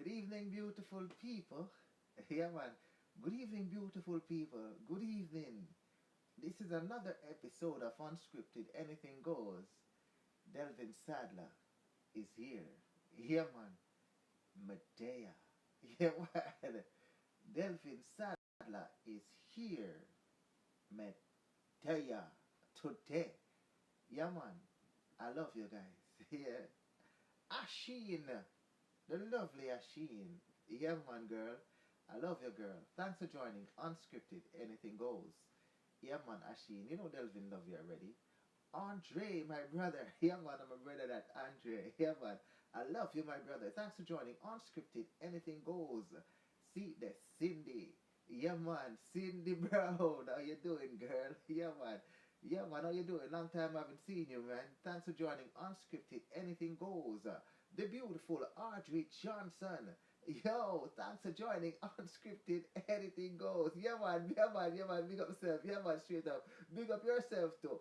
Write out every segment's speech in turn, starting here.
Good evening, beautiful people. Yeah, man. Good evening, beautiful people. Good evening. This is another episode of Unscripted Anything Goes. Delvin Sadler is here. Yeah, man. Medea. Yeah, man. Delvin Sadler is here. Medea. Today. Yeah, man. I love you guys. Yeah. Asheen. The lovely Asheen. Yeah, man, girl. I love you, girl. Thanks for joining Unscripted Anything Goes. Yeah, man, Asheen. You know Delvin love you already. Andre, my brother. Yeah, man, I'm a brother that Andre. Yeah, man. I love you, my brother. Thanks for joining Unscripted Anything Goes. See, there's Cindy. Yeah, man. Cindy Brown. How you doing, girl? Yeah, man. Yeah, man. How you doing? Long time I haven't seen you, man. Thanks for joining Unscripted Anything Goes. The beautiful Audrey Johnson. Yo, thanks for joining Unscripted Anything Goes. Yeah, man. Yeah, man. Yeah, man. Big up yourself. Yeah, man. Straight up. Big up yourself, too.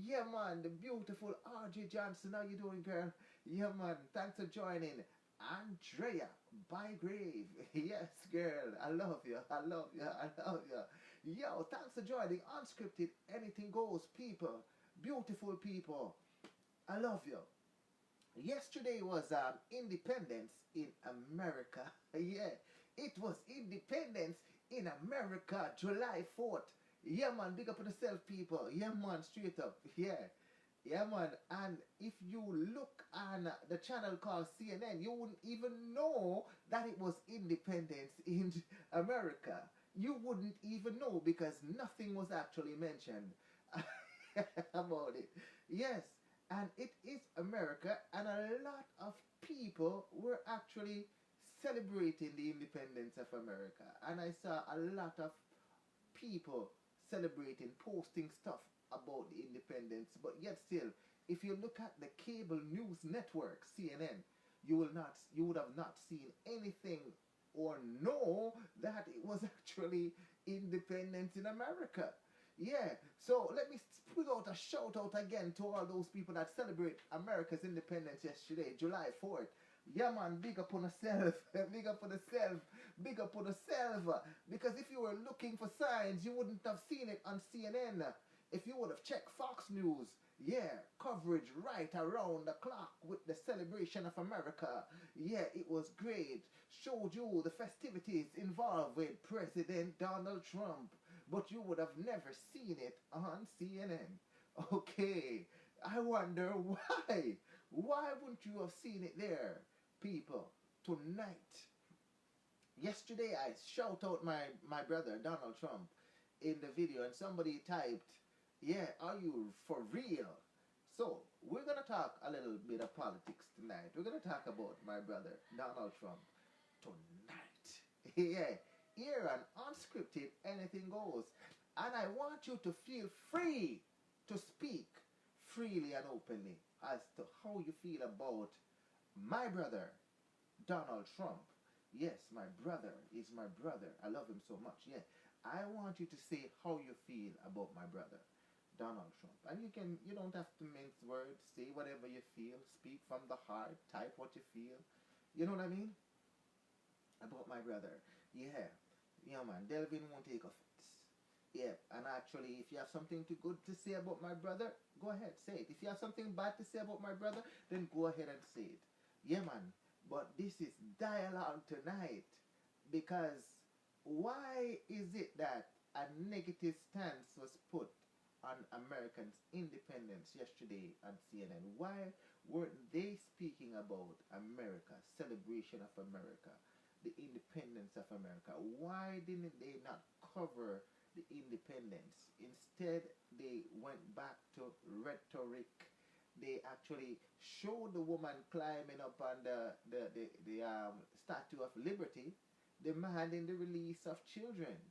Yeah, man. The beautiful Audrey Johnson. How you doing, girl? Yeah, man. Thanks for joining. Andrea Bygrave. Yes, girl. I love you. I love you. I love you. Yo, thanks for joining Unscripted Anything Goes, people. Beautiful people. I love you. Yesterday was Independence in America. Yeah, it was Independence in America, July 4th. Yeah, man, big up on yourself, people. Yeah, man, straight up. Yeah. Yeah, man. And if you look on the channel called CNN, you wouldn't even know that it was Independence in America. You wouldn't even know because nothing was actually mentioned about it. Yes, and it is America, and a lot of people were actually celebrating the independence of America. And I saw a lot of people celebrating, posting stuff about the independence. But yet still, if you look at the cable news network, CNN, you would have not seen anything or know that it was actually independence in America. Yeah, so let me put out a shout out again to all those people that celebrate America's independence yesterday, July 4th. Yeah, man, big up on yourself, big up on yourself, big up on yourself. Because if you were looking for signs, you wouldn't have seen it on CNN. If you would have checked Fox News, yeah, coverage right around the clock with the celebration of America. Yeah, it was great. Showed you the festivities involved with President Donald Trump. But you would have never seen it on CNN. Okay, I wonder why. Why wouldn't you have seen it there, people? Tonight. Yesterday I shout out my brother Donald Trump in the video and somebody typed, yeah, are you for real? So, we're going to talk a little bit of politics tonight. We're going to talk about my brother Donald Trump tonight. Yeah, here on Unscripted Anything Goes. And I want you to feel free to speak freely and openly as to how you feel about my brother Donald Trump. Yes, my brother is my brother. I love him so much. Yeah, I want you to say how you feel about my brother Donald Trump. And you don't have to mince words. Say whatever you feel. Speak from the heart. Type what you feel. You know what I mean? About my brother. Yeah. Yeah, man. Delvin won't take offense. Yeah. And actually, if you have something good to say about my brother, go ahead, say it. If you have something bad to say about my brother, then go ahead and say it. Yeah, man. But this is dialogue tonight. Because why is it that a negative stance was put on Americans' independence yesterday on CNN? Why weren't they speaking about America, celebration of America, the independence of America? Why didn't they not cover the independence? Instead, they went back to rhetoric. They actually showed the woman climbing up on the Statue of Liberty, demanding the release of children.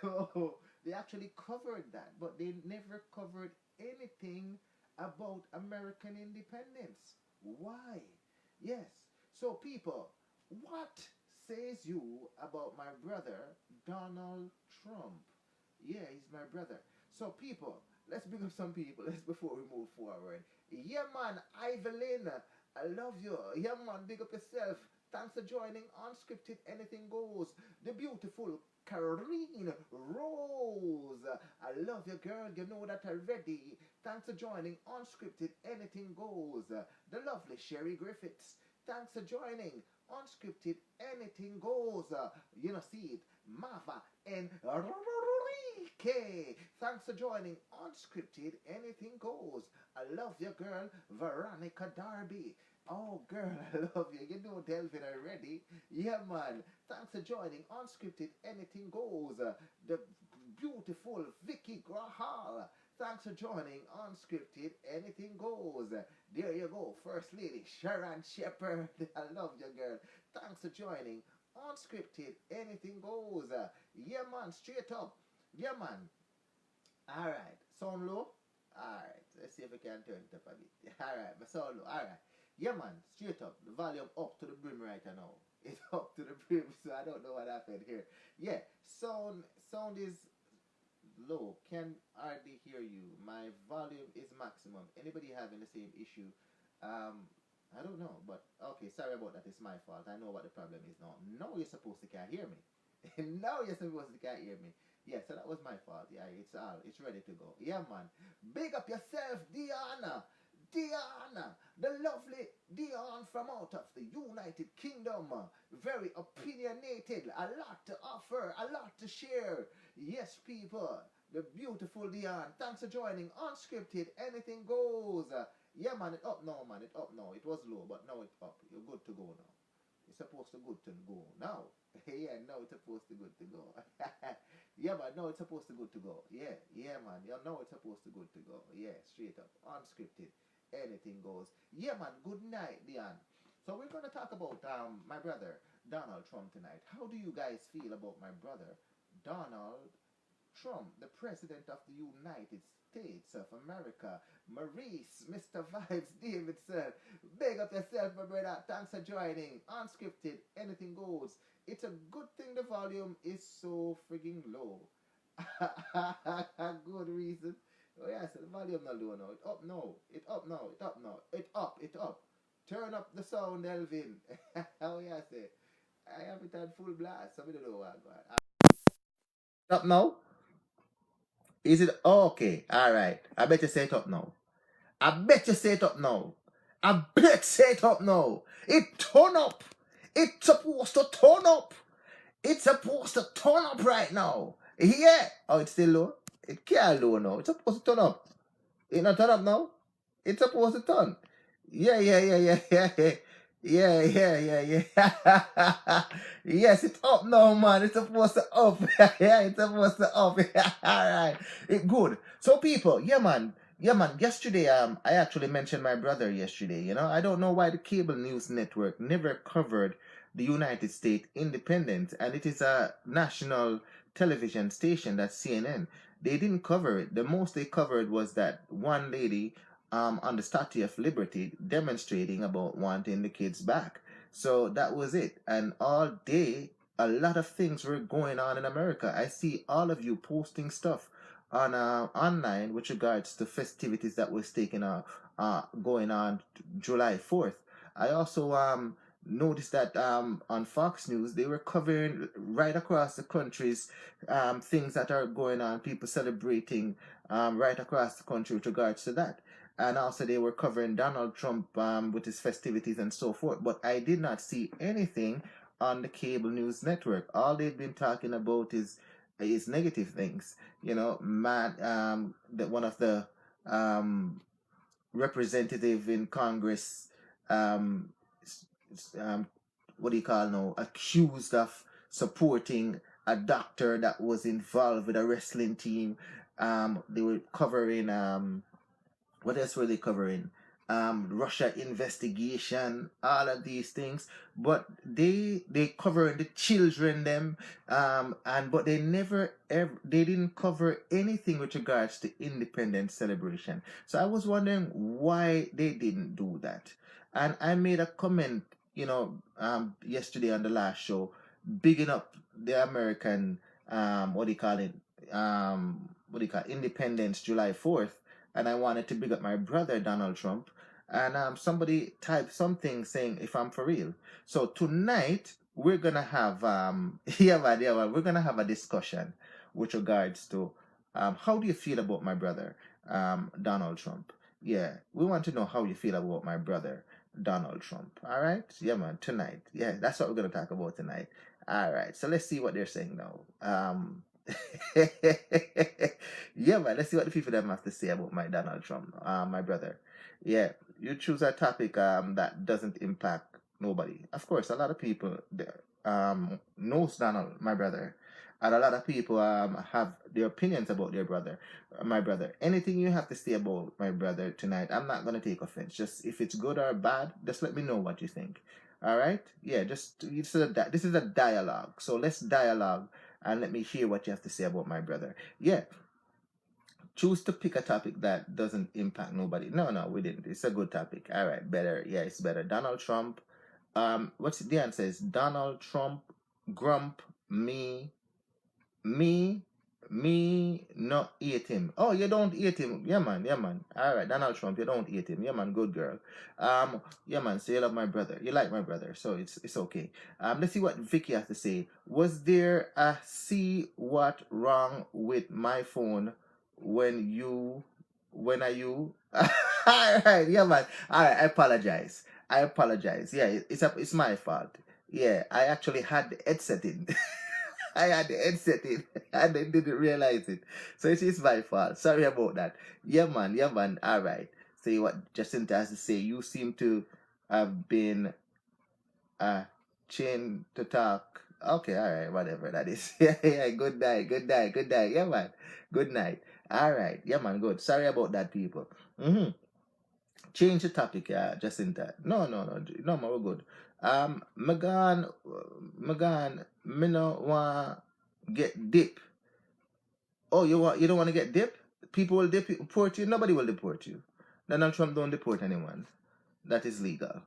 So they actually covered that, but they never covered anything about American independence. Why? Yes. So people, what says you about my brother Donald Trump? Yeah, he's my brother. So people, let's bring up some people. Let's before we move forward. Yeah, man, Evelyn, I love you. Yeah, man, big up yourself. Thanks for joining Unscripted Anything Goes. The beautiful Karine Rose. I love you, girl. You know that already. Thanks for joining Unscripted Anything Goes. The lovely Sherry Griffiths. Thanks for joining Unscripted Anything Goes. You know, see it. Mava and Enrique. Thanks for joining Unscripted Anything Goes. I love you, girl. Veronica Darby. Oh, girl, I love you. You know Delvin already. Yeah, man. Thanks for joining Unscripted Anything Goes. The beautiful Vicky Grahal. Thanks for joining Unscripted Anything Goes. There you go. First Lady Sharon Shepherd. I love you, girl. Thanks for joining Unscripted Anything Goes. Yeah, man. Straight up. Yeah, man. All right. Sound low? All right. Let's see if we can turn it up a bit. All right. My sound low. All right. Yeah, man, straight up. The volume up to the brim right now. It's up to the brim, so I don't know what happened here. Yeah, sound is low. Can hardly hear you. My volume is maximum. Anybody having the same issue? I don't know, but okay. Sorry about that. It's my fault. I know what the problem is now. Now you're supposed to can't hear me. Now you're supposed to can't hear me. Yeah, so that was my fault. Yeah, it's ready to go. Yeah, man. Big up yourself, Diana. Diana, the lovely Dion from out of the United Kingdom. Very opinionated, a lot to offer, a lot to share. Yes, people, the beautiful Dion. Thanks for joining Unscripted Anything Goes. Yeah, man, it up now, man. It up now. It was low, but now it's up. You're good to go now. It's supposed to good to go now. Yeah, now it's supposed to good to go. Yeah, man, now it's supposed to good to go. Yeah, man. Yeah, now it's supposed to good to go. Yeah, straight up. Unscripted. Anything goes. Yeah, man. Good night, Dion. So we're gonna talk about my brother Donald Trump tonight. How do you guys feel about my brother Donald Trump, the president of the United States of America? Maurice, Mr. Vibes Davidson, big up yourself, my brother. Thanks for joining. Unscripted, anything goes. It's a good thing the volume is so frigging low. Good reason. Oh yeah, so the volume not low now. It up now. It up now. It up now. It up. It up. Turn up the sound, Elvin. Oh yeah, say. I have it on full blast. So we don't know what I'm going. Up now? Is it okay? All right. I bet you say it up now. I bet you say it up now. I bet say it up now. It turn up. It's supposed to turn up. It's supposed to turn up right now. Yeah. Oh, it's still low. It can't low now. It's supposed to turn up. It not turn up now. It's supposed to turn. Yeah, yeah, yeah, yeah, yeah, yeah. Yeah, yeah, yeah, yeah. Yes, it's up now, man. It's supposed to up. Yeah, it's supposed to up. All right. It good. So people, yeah, man. Yeah, man. Yesterday, I actually mentioned my brother yesterday. You know, I don't know why the cable news network never covered the United States independence, and it is a national television station, that's CNN. They didn't cover it. The most they covered was that one lady on the Statue of Liberty demonstrating about wanting the kids back. So that was it. And all day, a lot of things were going on in America. I see all of you posting stuff on online with regards to festivities that was taking going on July 4th. I also noticed that on Fox News they were covering right across the country's things that are going on, people celebrating right across the country with regards to that. And also they were covering Donald Trump with his festivities and so forth. But I did not see anything on the cable news network. All they've been talking about is negative things. You know, that one of the representative in Congress, um, what do you call now, accused of supporting a doctor that was involved with a wrestling team. They were covering what else were they covering? Russia investigation, all of these things, but they cover the children them, and but they never ever they didn't cover anything with regards to independence celebration. So I was wondering why they didn't do that, and I made a comment, yesterday on the last show, bigging up the American, what do you call it, Independence, July 4th, and I wanted to big up my brother Donald Trump. and somebody typed something saying if I'm for real. So tonight we're gonna have yeah man, we're gonna have a discussion with regards to how do you feel about my brother Donald Trump. Yeah, we want to know how you feel about my brother Donald Trump. All right, yeah man, tonight. Yeah, that's what we're gonna talk about tonight. All right, so let's see what they're saying now. Yeah, man. Let's see what the people them have to say about my Donald Trump, my brother. Yeah, you choose a topic that doesn't impact nobody. Of course, a lot of people knows Donald, my brother, and a lot of people have their opinions about their brother, my brother. Anything you have to say about my brother tonight, I'm not gonna take offense. Just if it's good or bad, just let me know what you think. All right? Yeah, just this is a dialogue. So let's dialogue and let me hear what you have to say about my brother. Yeah, choose to pick a topic that doesn't impact nobody. No, we didn't. It's a good topic. All right, better. Yeah, it's better. Donald Trump. What's the answer? Is Donald Trump grump me me, not eat him. Oh, you don't eat him. Yeah, man. Yeah, man. All right, Donald Trump, you don't eat him. Yeah, man. Good girl. Yeah, man. So you love my brother. You like my brother. So it's okay. Let's see what Vicky has to say. Was there a see what wrong with my phone when are you? All right. Yeah, man. All right. I apologize. Yeah, it's my fault. Yeah, I actually had the headset in. I had the headset in and I didn't realize it. So it is my fault. Sorry about that. Yeah, man. Yeah, man. All right. See what Jacinta has to say. You seem to have been chained to talk. Okay, all right. Whatever that is. Yeah. Good night. Good night. Good night. Yeah, man. Good night. All right. Yeah, man. Good. Sorry about that, people. Change the topic, Jacinta. No, man, we're good. Megan, me no want get dip. Oh, you don't want to get dip? People will deport you. Nobody will deport you. Donald Trump don't deport anyone. That is legal.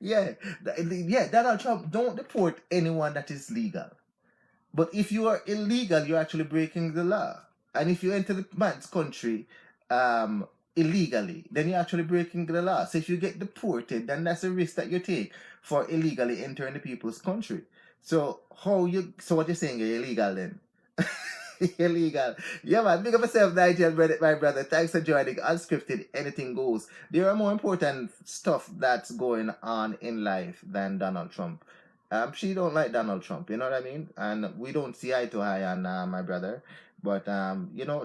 Yeah, Donald Trump don't deport anyone that is legal. But if you are illegal, you're actually breaking the law. And if you enter the man's country illegally, then you're actually breaking the law. So if you get deported, then that's a risk that you take for illegally entering the people's country. So what you're saying, you're illegal then? Illegal. Yeah, man. Big up yourself, Nigel, my brother. Thanks for joining Unscripted. Anything goes. There are more important stuff that's going on in life than Donald Trump. She don't like Donald Trump, you know what I mean? And we don't see eye to eye on my brother. But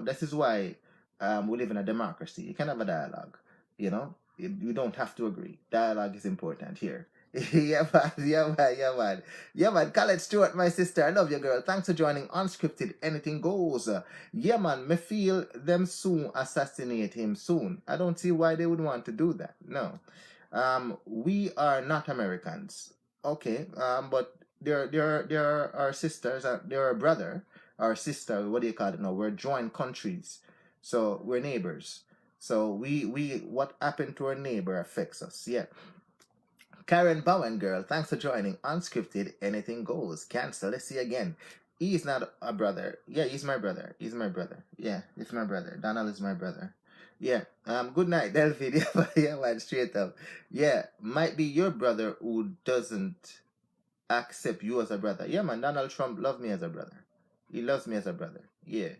this is why we live in a democracy. You can have a dialogue, you know? You don't have to agree. Dialogue is important here. Yeah, man. Yeah, man. Yeah, man. Yeah, man. Khaled Stewart, my sister. I love you, girl. Thanks for joining Unscripted. Anything goes. Yeah, man. Me feel them soon assassinate him soon. I don't see why they would want to do that. No. We are not Americans. Okay. But they're our sisters. They're our brother, our sister. What do you call it now? We're joint countries. So we're neighbors. So we what happened to our neighbor affects us. Yeah. Karen Bowen, girl, thanks for joining Unscripted. Anything goes. Cancel. Let's see again. He's not a brother. Yeah, he's my brother. He's my brother. Yeah, it's my brother. Donald is my brother. Yeah. Good night, Delvin. Yeah, man, straight up. Yeah, might be your brother who doesn't accept you as a brother. Yeah, man, Donald Trump loves me as a brother. He loves me as a brother. Yeah.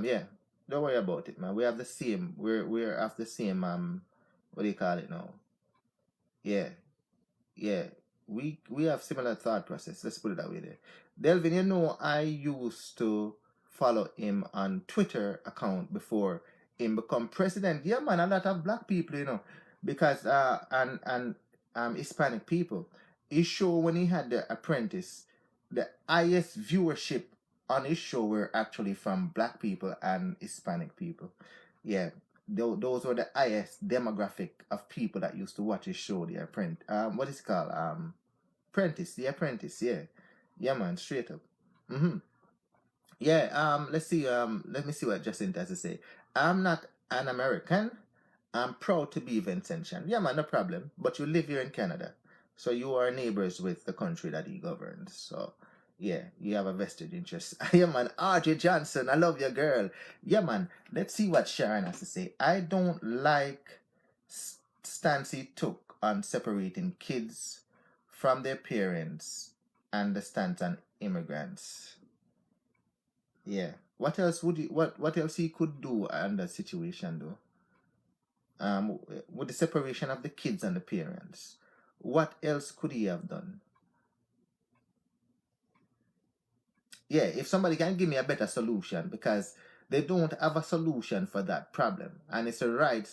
Yeah. Don't worry about it, man. We have the same. We're of the same. What do you call it now? Yeah. Yeah, we have similar thought process. Let's put it that way there. Delvin, I used to follow him on Twitter account before him become president. Yeah, man, a lot of black people, because and Hispanic people. His show when he had The Apprentice, the highest viewership on his show were actually from black people and Hispanic people. Yeah, those were the highest demographic of people that used to watch his show, The Apprentice. What is it called? Apprentice, The Apprentice. Yeah, man, straight up. Yeah. Let's see. Let me see what Jacinta has to say. I'm not an American. I'm proud to be Vincentian. Yeah, man, no problem. But you live here in Canada, so you are neighbors with the country that he governs. So. Yeah, you have a vested interest. Yeah, man. RJ Johnson, I love your girl. Yeah, man. Let's see what Sharon has to say. I don't like stance he took on separating kids from their parents and the stance on immigrants. Yeah. What else would you what else he could do in that situation though? With the separation of the kids and the parents. What else could he have done? Yeah, if somebody can give me a better solution, because they don't have a solution for that problem. And it's a right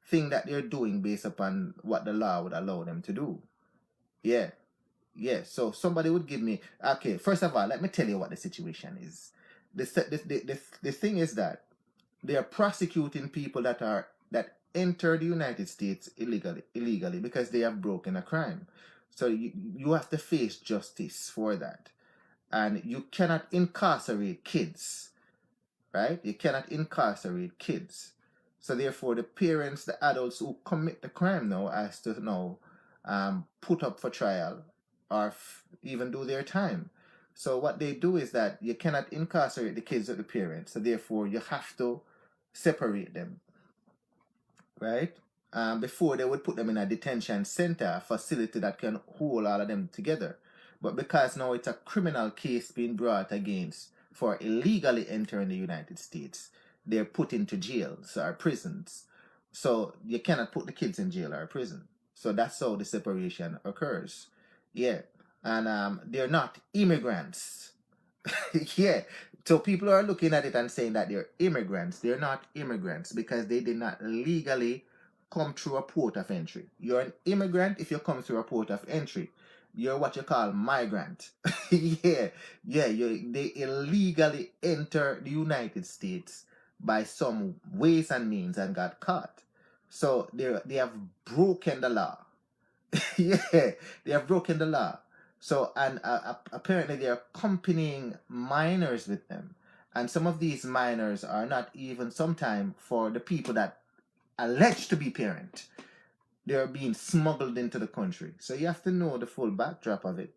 thing that they're doing based upon what the law would allow them to do. Yeah. Yeah. So somebody would give me, okay, first of all, let me tell you what the situation is. The thing is that they are prosecuting people that enter the United States illegally because they have broken a crime. So you have to face justice for that. And you cannot incarcerate kids, right? You cannot incarcerate kids. So therefore, the parents, the adults who commit the crime now, has to now put up for trial or even do their time. So what they do is that you cannot incarcerate the kids with the parents. So therefore, you have to separate them, right? Before they would put them in a detention center, a facility that can hold all of them together. But because now it's a criminal case being brought against for illegally entering the United States, they're put into jails or prisons. So you cannot put the kids in jail or prison. So that's how the separation occurs. Yeah. And they're not immigrants. Yeah. So people are looking at it and saying that they're immigrants. They're not immigrants because they did not legally come through a port of entry. You're an immigrant if you come through a port of entry. You're what you call migrant. Yeah. Yeah. They illegally enter the United States by some ways and means and got caught. So they have broken the law. Yeah, they have broken the law. So, and apparently they're accompanying minors with them. And some of these minors are not even sometime for the people that alleged to be parent. They're being smuggled into the country. So you have to know the full backdrop of it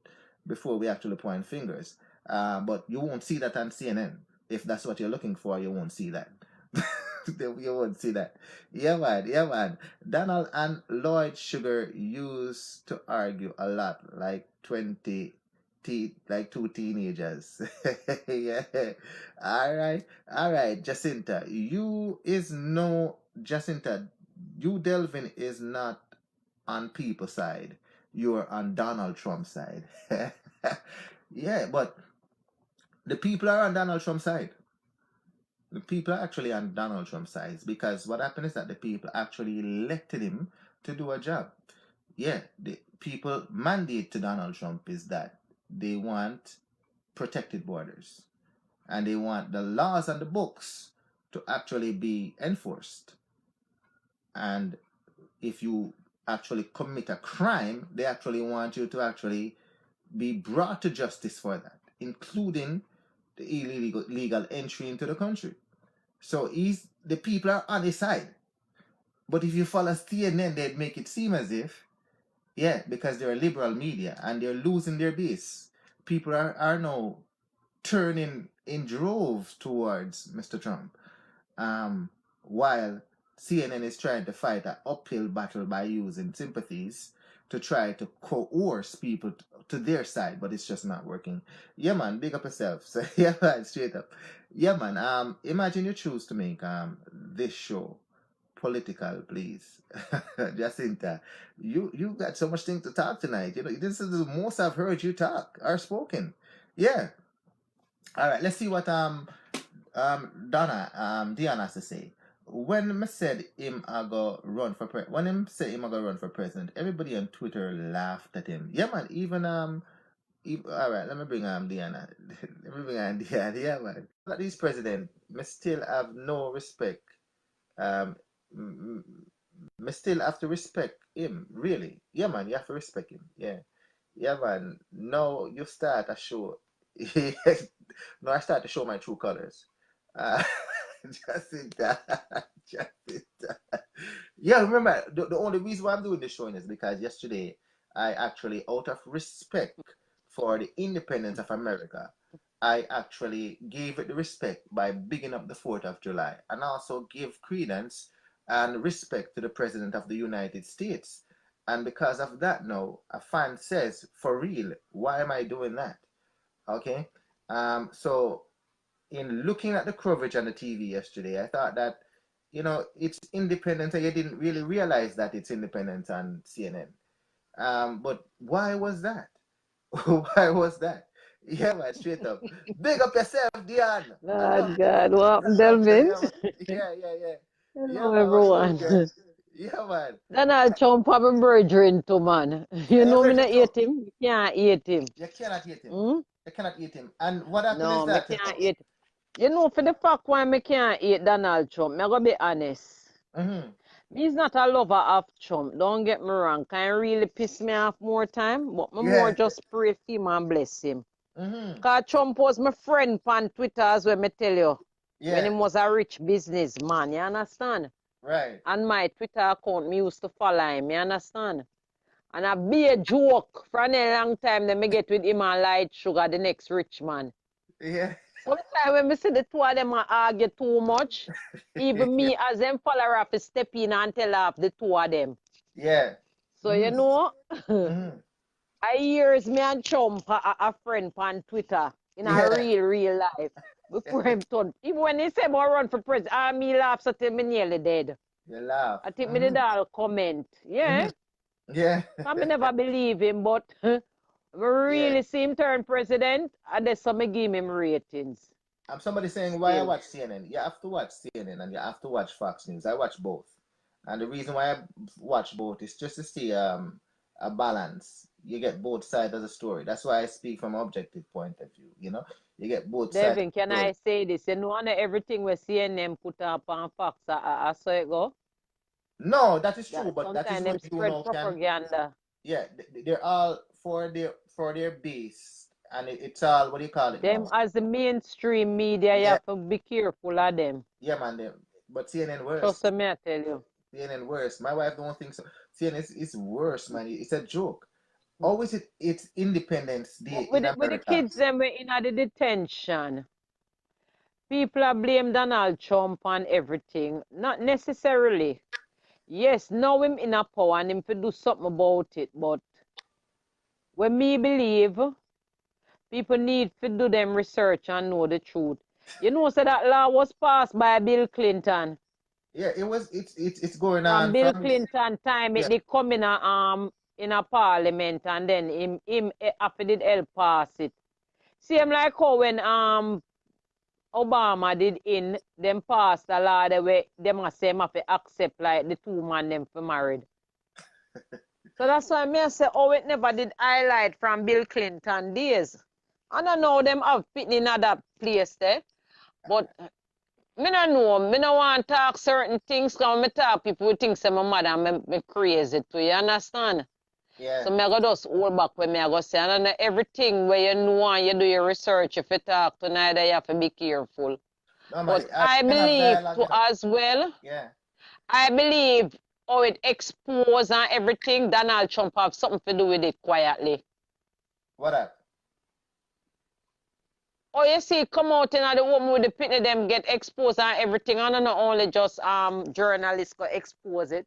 before we actually point fingers. But you won't see that on CNN. If that's what you're looking for, you won't see that. You won't see that. Yeah, man. Yeah, man. Donald and Lloyd Sugar used to argue a lot, like like two teenagers. Yeah. All right, Jacinta. Jacinta. You, Delvin, is not on people's side. You're on Donald Trump's side. Yeah, but the people are on Donald Trump's side. The people are actually on Donald Trump's side because what happened is that the people actually elected him to do a job. Yeah, the people mandate to Donald Trump is that they want protected borders and they want the laws and the books to actually be enforced. And if you actually commit a crime, they actually want you to actually be brought to justice for that, including the illegal entry into the country. So the people are on his side. But if you follow CNN, they'd make it seem as if, yeah, because they're a liberal media and they're losing their base. People are now turning in droves towards Mr. Trump. While CNN is trying to fight an uphill battle by using sympathies to try to coerce people to their side, but it's just not working. Yeah, man, big up yourself. So, yeah, man, straight up. Yeah, man. Imagine you choose to make this show political, please. Jacinta, you got so much things to talk tonight. You know, this is the most I've heard you talk or spoken. Yeah. All right. Let's see what Diana has to say. When him said him I go run for when him said him I go run for president, everybody on Twitter laughed at him. Yeah, man. Even all right. Let me bring Diana. Let me bring Diana. Yeah, man. That this president, me still have no respect. Me still have to respect him. Really. Yeah, man. You have to respect him. Yeah. Yeah, man. No, you start a show. No, I start to show my true colors. Uh, just in that. Just in that. Yeah, remember, the only reason why I'm doing this showing is because yesterday I actually, out of respect for the independence of America, I actually gave it the respect by bigging up the 4th of July and also give credence and respect to the President of the United States. And because of that, now a fan says, for real, why am I doing that? Okay. So in looking at the coverage on the TV yesterday, I thought that, it's independent, and you didn't really realize that it's independent on CNN. But why was that? Why was that? Yeah, man, straight up. Big up yourself, Dion. I love God, what I love you. Delvin? Yeah, man. Yeah, yeah, yeah. Yeah, Hello, man, what you doing, everyone. girl? Yeah, man. Donald Trump have a brethren too, man. You Hey, know me Bridget, not too. hate him. You can't hate him. You cannot hit him. Hmm? You cannot hit him. And what happened is No, me that, can't hate. You know, for the fact why me can't hate Donald Trump, me gonna be honest. mm-hmm. Me's not a lover of Trump. Don't get me wrong. Can really piss me off more time, but me more Yeah. just pray for him and bless him. Mm-hmm. Cause Trump was my friend on Twitter as well, me tell you. When he Yeah. was a rich businessman, you understand? Right. And my Twitter account, me used to follow him, you understand? And I be a joke for a long time, then me get with him and Light Sugar, the next rich man. Yeah. Sometimes when me see the two of them argue too much, even me as them follower have to step in and tell off the two of them. Yeah. So you Mm-hmm. know, Mm-hmm. I hears me and Trump a friend on Twitter in a Yeah. real life. Before him turn. Even when he say about run for president, me laugh so till me nearly dead. You laugh. I think me Mm-hmm. did all comment. Yeah. Mm-hmm. Yeah. I never believe him, but we Yeah. really see him turn president, and there's some give him ratings. Somebody saying why I Still. watch CNN. You have to watch CNN and you have to watch Fox News. I watch both. And the reason why I watch both is just to see a balance. You get both sides of the story. That's why I speak from an objective point of view. You get both sides of Devin, the can story. I say this? You know, everything we CNN put up on Fox, I saw it go. No, that is true, That but that is sometimes where them you spread know can propaganda. yeah, they're all for their base, and it's all, what do you call it Them now? as the mainstream media, you Yeah, have to be careful of them. yeah, man. But CNN worse. Trust me, I tell you. CNN worse. My wife don't think so. CNN is worse, man. It's a joke. Always it's Independence Day But in with the America. kids, them were in the detention. People are blame Donald Trump and everything. Not necessarily. Yes, now him in a power and him to do something about it. But when me believe, people need to do them research and know the truth. You know, so that law was passed by Bill Clinton. Yeah, it's going From on Bill from Clinton time, yeah. it did come in a parliament, and then him after did help pass it. Same like how when Obama did in them pass the law the way them must say have to accept like the two man them for married. So that's why me say oh it never did highlight from Bill Clinton days. I don't know them have fit in other place there. But me no know, me no want to talk certain things because me talk people who think say my mother me crazy too, you understand? Yeah. So me go just hold back when me go say, and everything where you know and you do your research, if you talk to neither, you have to be careful. No, man, But I can have believe dialogue, too as well, Yeah. I believe how it exposed and everything, Donald Trump have something to do with it quietly. What up? Oh, you see, come out in the woman with the pitney them get exposed and everything, and not only just journalists go expose it.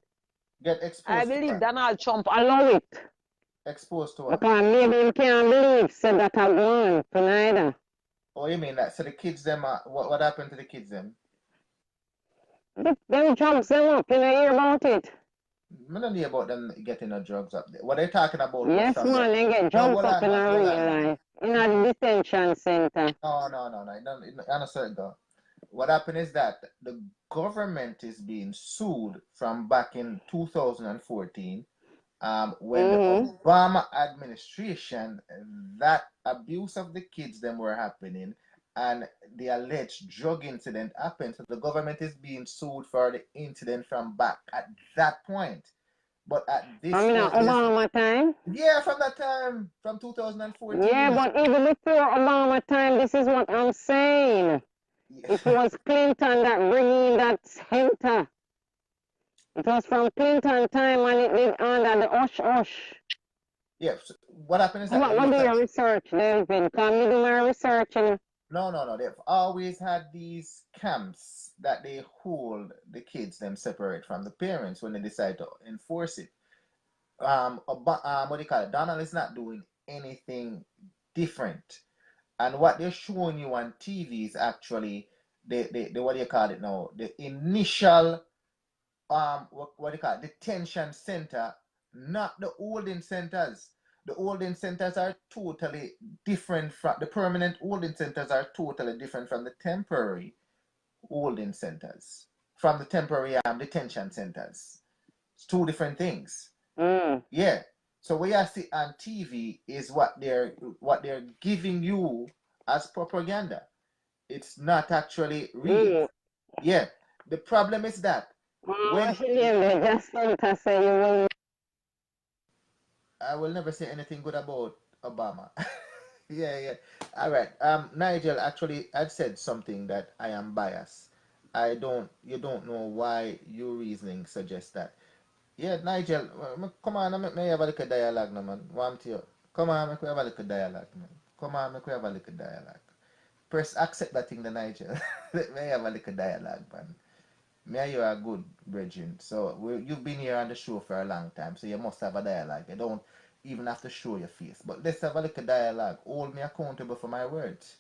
Get I exposed to believe what? Donald Trump allow it. Exposed to what? Because maybe you can't believe said that I won to neither. Oh, you mean that? So the kids them what happened to the kids them? Them jumps them up, you know, hear about it. I don't hear about them getting the drugs up there. What they talking about was Yes, from the man, they get no, jumped up in a hold real on, man. life. In a detention center. No. I don't say go. What happened is that the government is being sued from back in 2014, when the Obama administration, that abuse of the kids them were happening, and the alleged drug incident happened. So the government is being sued for the incident from back at that point. But at this From point, Obama time? yeah, from that time, from 2014. Yeah, but even before Obama time, this is what I'm saying. It was Clinton that bring in that center. It was from Clinton time and it did under the hush. Yeah, so what happened is that What do your research, Delvin? Can you do my research? No. They've always had these camps that they hold the kids them separate from the parents when they decide to enforce it. What do you call it? Donald is not doing anything different. And what they're showing you on TV is actually the what do you call it now? The initial what do you call it? Detention center, not the holding centers. The holding centers are totally different from the permanent holding centers are totally different from the temporary holding centers, from the temporary detention centers. It's two different things. Yeah. So what you see on TV is what they're giving you as propaganda. It's not actually real. Yeah. The problem is that when I will never say anything good about Obama. Yeah. All right. Nigel, actually, I've said something that I am biased. You don't know why your reasoning suggests that. Yeah, Nigel, come on, make me have a little dialogue, no, man. Want you? Come on, make we have a little dialogue, man. Come on, make we have a little dialogue. Press accept that thing, the Nigel. Let me have a little dialogue, man. Me and you are good, brethren. So you've been here on the show for a long time, so you must have a dialogue. You don't even have to show your face. But let's have a little dialogue. Hold me accountable for my words.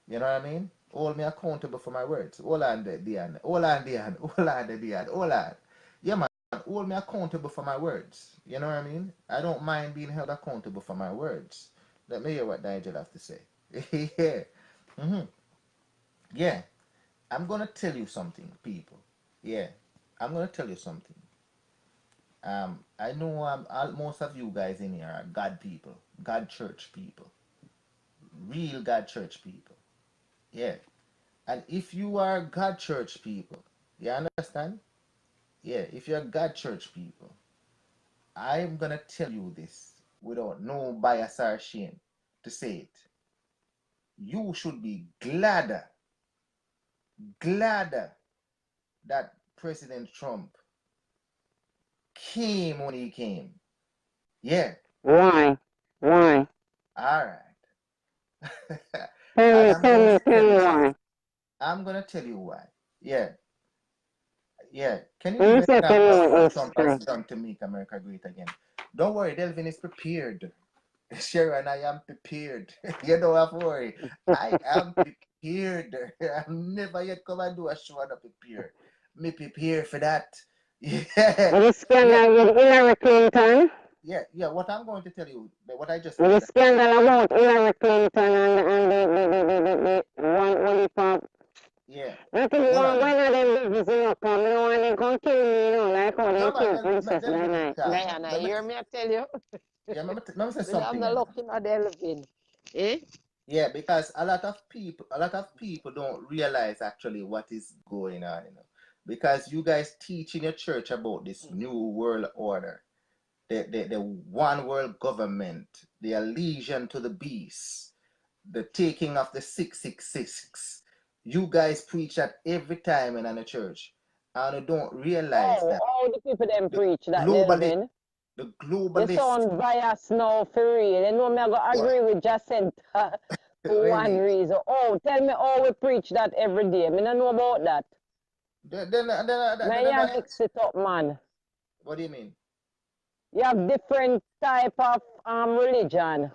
You know what I mean? Hold me accountable for my words. Hold on, Dian. Hold on, Dian. Hold on, Dian. Hold on. Yeah, man. Hold me accountable for my words. You know what I mean? I don't mind being held accountable for my words. Let me hear what Nigel has to say. Yeah. Yeah. I'm going to tell you something, people. Yeah. I'm going to tell you something. I know most of you guys in here are God people, God church people, real God church people. Yeah. And if you are God church people, you understand? Yeah, if you're God church people, I'm gonna tell you this without no bias or shame to say it. You should be glad that President Trump came when he came. Yeah. Why? All right. Tell me why. I'm gonna tell you why. Yeah. Yeah. Can you You give an say tell example of me what what Trump history. has done to make America great again? Don't worry, Delvin is prepared. Sharon, I am prepared. You don't have to worry. I am prepared. I've never yet come and do a show and I'm prepared. Me prepared for that. Yeah. With the scandal with Hillary Clinton. Yeah. What I'm going to tell you, what I just With the said. scandal about Hillary Clinton and the one pop. Yeah. I think Hold one on. of them business come, you know, and they come kill me, you know, like how No, they kill man, Princess Delvin, calm. Diana, you hear me, I tell you? Yeah, let me say I'm something. not looking at Delvin. Eh? Yeah, because a lot of people don't realize actually what is going on, because you guys teach in your church about this new world order, the one world government, the allegiance to the beast, the taking of the 666. You guys preach that every time in the church, and you don't realize that All the people them the preach that, globally Delvin. the You globalist. sound biased now for real. You know me, I go agree with Jacinta for one Really? reason. Oh, tell me how we preach that every day. Me don't know about that. Man, you mix it up, man. What do you mean? You have different type of religion.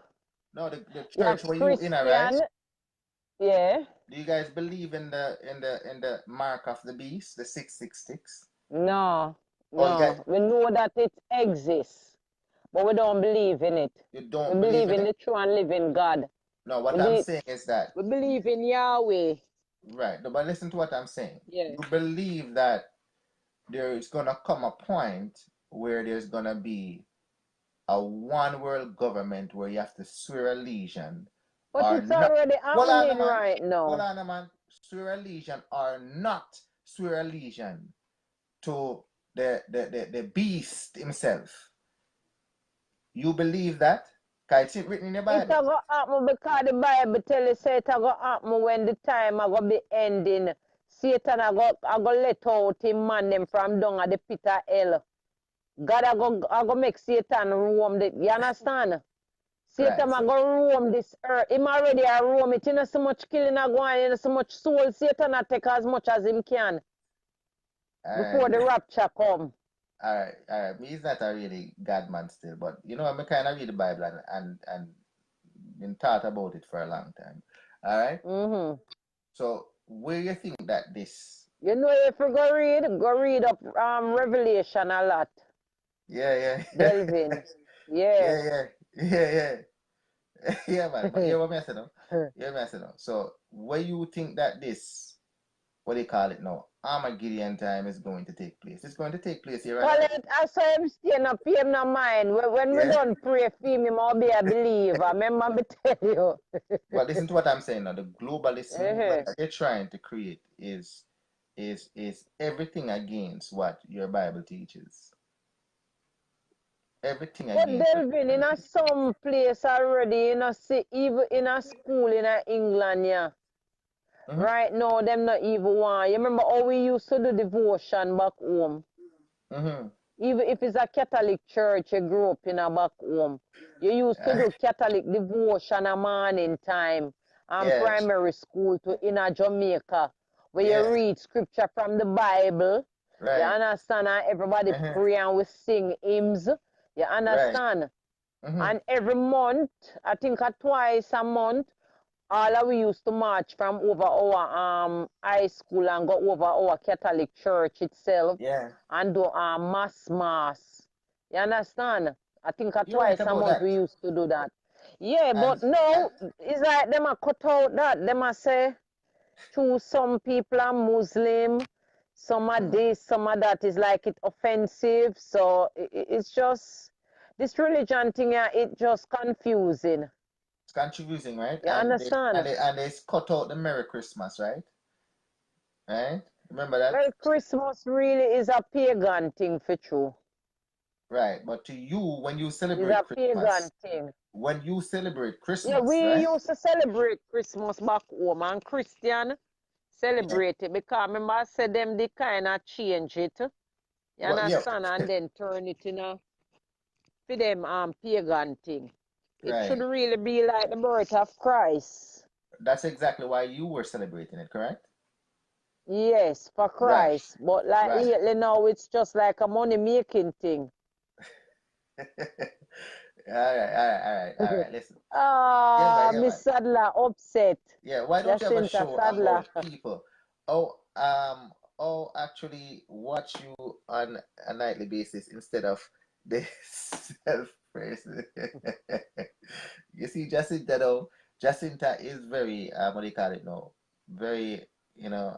No, the You have church where you in, right? Christian, yeah. Do you guys believe in the mark of the beast, the 666? No, Oh, you guys, no. We know that it exists, but we don't believe in it. you We don't believe believe in in it? the true and living God. No, what I'm We, saying is that, we believe in Yahweh. right? No, but listen to what I'm saying. Yeah. You believe that there is gonna come a point where there's gonna be a one world government where you have to swear allegiance But or it's not. already Hold on, happening man. right Hold now. on, man. Swear allegiance or not swear allegiance to the beast himself. You believe that? Because it's written in the It's Bible. going to happen because the Bible tell you say it's going to happen when the time I go be ending. Satan I go let out him man them from down at the pit of hell. God I go make Satan roam. You understand? Satan Right. go roam this earth. Him already a roam it. You know so much killing a going, you know so much soul. Satan a take as much as him can All before the right. rapture come. All right. All right. Me is not a really God man still, but you know, I'm kind of read the Bible and been taught about it for a long time. All right. Mm-hmm. So where you think that this? You know if you go read up Revelation a lot. Yeah, yeah, Delvin. Yeah. yeah, yeah. Yeah, man. But you know what I'm saying? No? You know what I'm saying? No? So where you think that this, what do you call it now? Armageddon time is going to take place. It's going to take place here on earth. Colin, I saw him staying up here in my mind. When we Yeah. done pray for him, I'll be a believer. Remember me tell you. Well, listen to what I'm saying now. The globalist movement Uh-huh. that they're trying to create is everything against what your Bible teaches. Everything But against what Delvin, your in Bible a teaches. some place already, see, even in a school in England, yeah. Mm-hmm. Right now, them not even want. You remember how we used to do devotion back home? Mm-hmm. Even if it's a Catholic church, you grew up in a back home. You used to do Catholic devotion a morning time and Yeah, primary school to in a Jamaica, where you yeah, read scripture from the Bible. You right. understand? And everybody Uh-huh. pray and we sing hymns. You Right. understand? Mm-hmm. And every month, I think twice a month, all of we used to march from over our high school and go over our Catholic church itself Yeah. and do mass. You understand? I think You're right twice a about month that. we used to do that. Yeah, And but no, it's like them a cut out that. Them a say, choose some people are Muslim, some are mm, this, some are that. Is like it offensive. So it's just, this religion thing, yeah, it just confusing. it's confusing, right? You understand? And they cut out the Merry Christmas, right? Right? Remember that? Well, Christmas really is a pagan thing for true. Right. But to you, when you It's celebrate a Christmas, pagan thing. when you celebrate Yeah, Christmas, we right? used to celebrate Christmas back home and Christian Yeah. celebrate it because remember I said them they kind of change it. You Well, yeah. understand? And then turn it in a for them pagan thing. It should Right. really be like the birth of Christ. That's exactly why you were celebrating it, correct? Yes, for Right. Christ. But like Right. lately now it's just like a money making thing. All right. Listen. Miss Sadler upset. Yeah. Why don't you have a Jacinta show Sadler. about people? Oh, actually watch you on a nightly basis instead of this self-praise. You see, Jacinta though, Jacinta is very what do you call it now? Very, you know,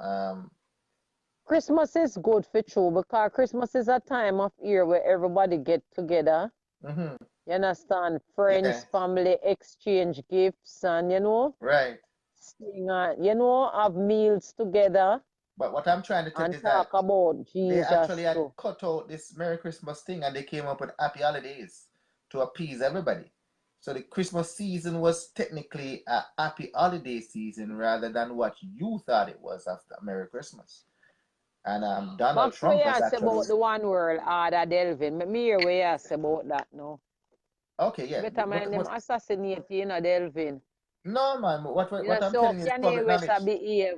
Christmas is good for true because Christmas is a time of year where everybody get together. mm-hmm, You understand? yeah, Friends, family, exchange gifts and right. sing, have meals together But what I'm trying to tell you and is that talk about they actually Jesus had too. cut out this Merry Christmas thing and they came up with Happy Holidays to appease everybody. So the Christmas season was technically a happy holiday season rather than what you thought it was after Merry Christmas. And Donald Max, what Trump you was say actually about the one world order, Delvin? Me hear what you say about that now. okay, yeah. Better mind them assassinate, Delvin. No man, what I'm So telling you is Kanye public West a knowledge. behave.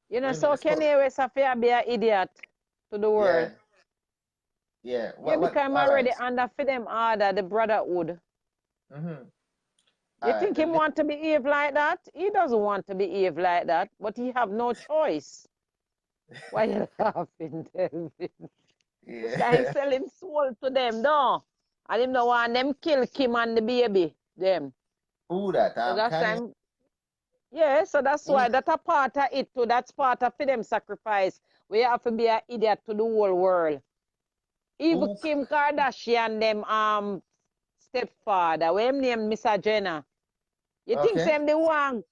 What do you mean So it's public? Kanye West a be an idiot to the Yeah, world. yeah. Yeah, because I'm All right. already under for them order, the brotherhood. Mm-hmm. You All right. think he want to behave like that? He doesn't want to behave like that, but he have no choice. Why you laughing, Delvin? This guy Yeah. sell him soul to them, no. And him no want them kill Kim and the baby, them. Who that? So that's Kanye. time. Yeah, so that's Who? why that's a part of it too. That's part of them sacrifice. We have to be an idiot to the whole world. Even Who? Kim Kardashian, them stepfather, we him name Mr. Jenner. You think Okay. same the one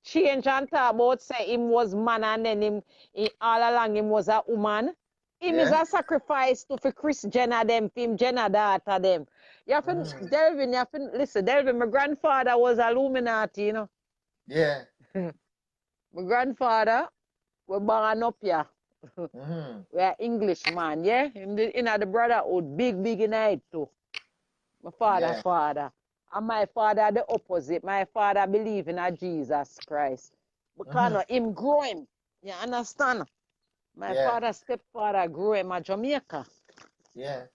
change and talk about say him was man and then he all along him was a woman? Him is Yeah. a sacrifice to for Chris Jenner them, for him Jenner daughter them. You have to, Mm-hmm. Delvin, you have to, listen, Delvin, my grandfather was Illuminati, Yeah. My grandfather was born up here. Mm-hmm. We are Englishman, yeah? In the brotherhood, big in it too. My Yeah. father. And my father the opposite. My father believe in a Jesus Christ. Because him grow him. You understand? My father stepfather grew him at Jamaica. Yeah.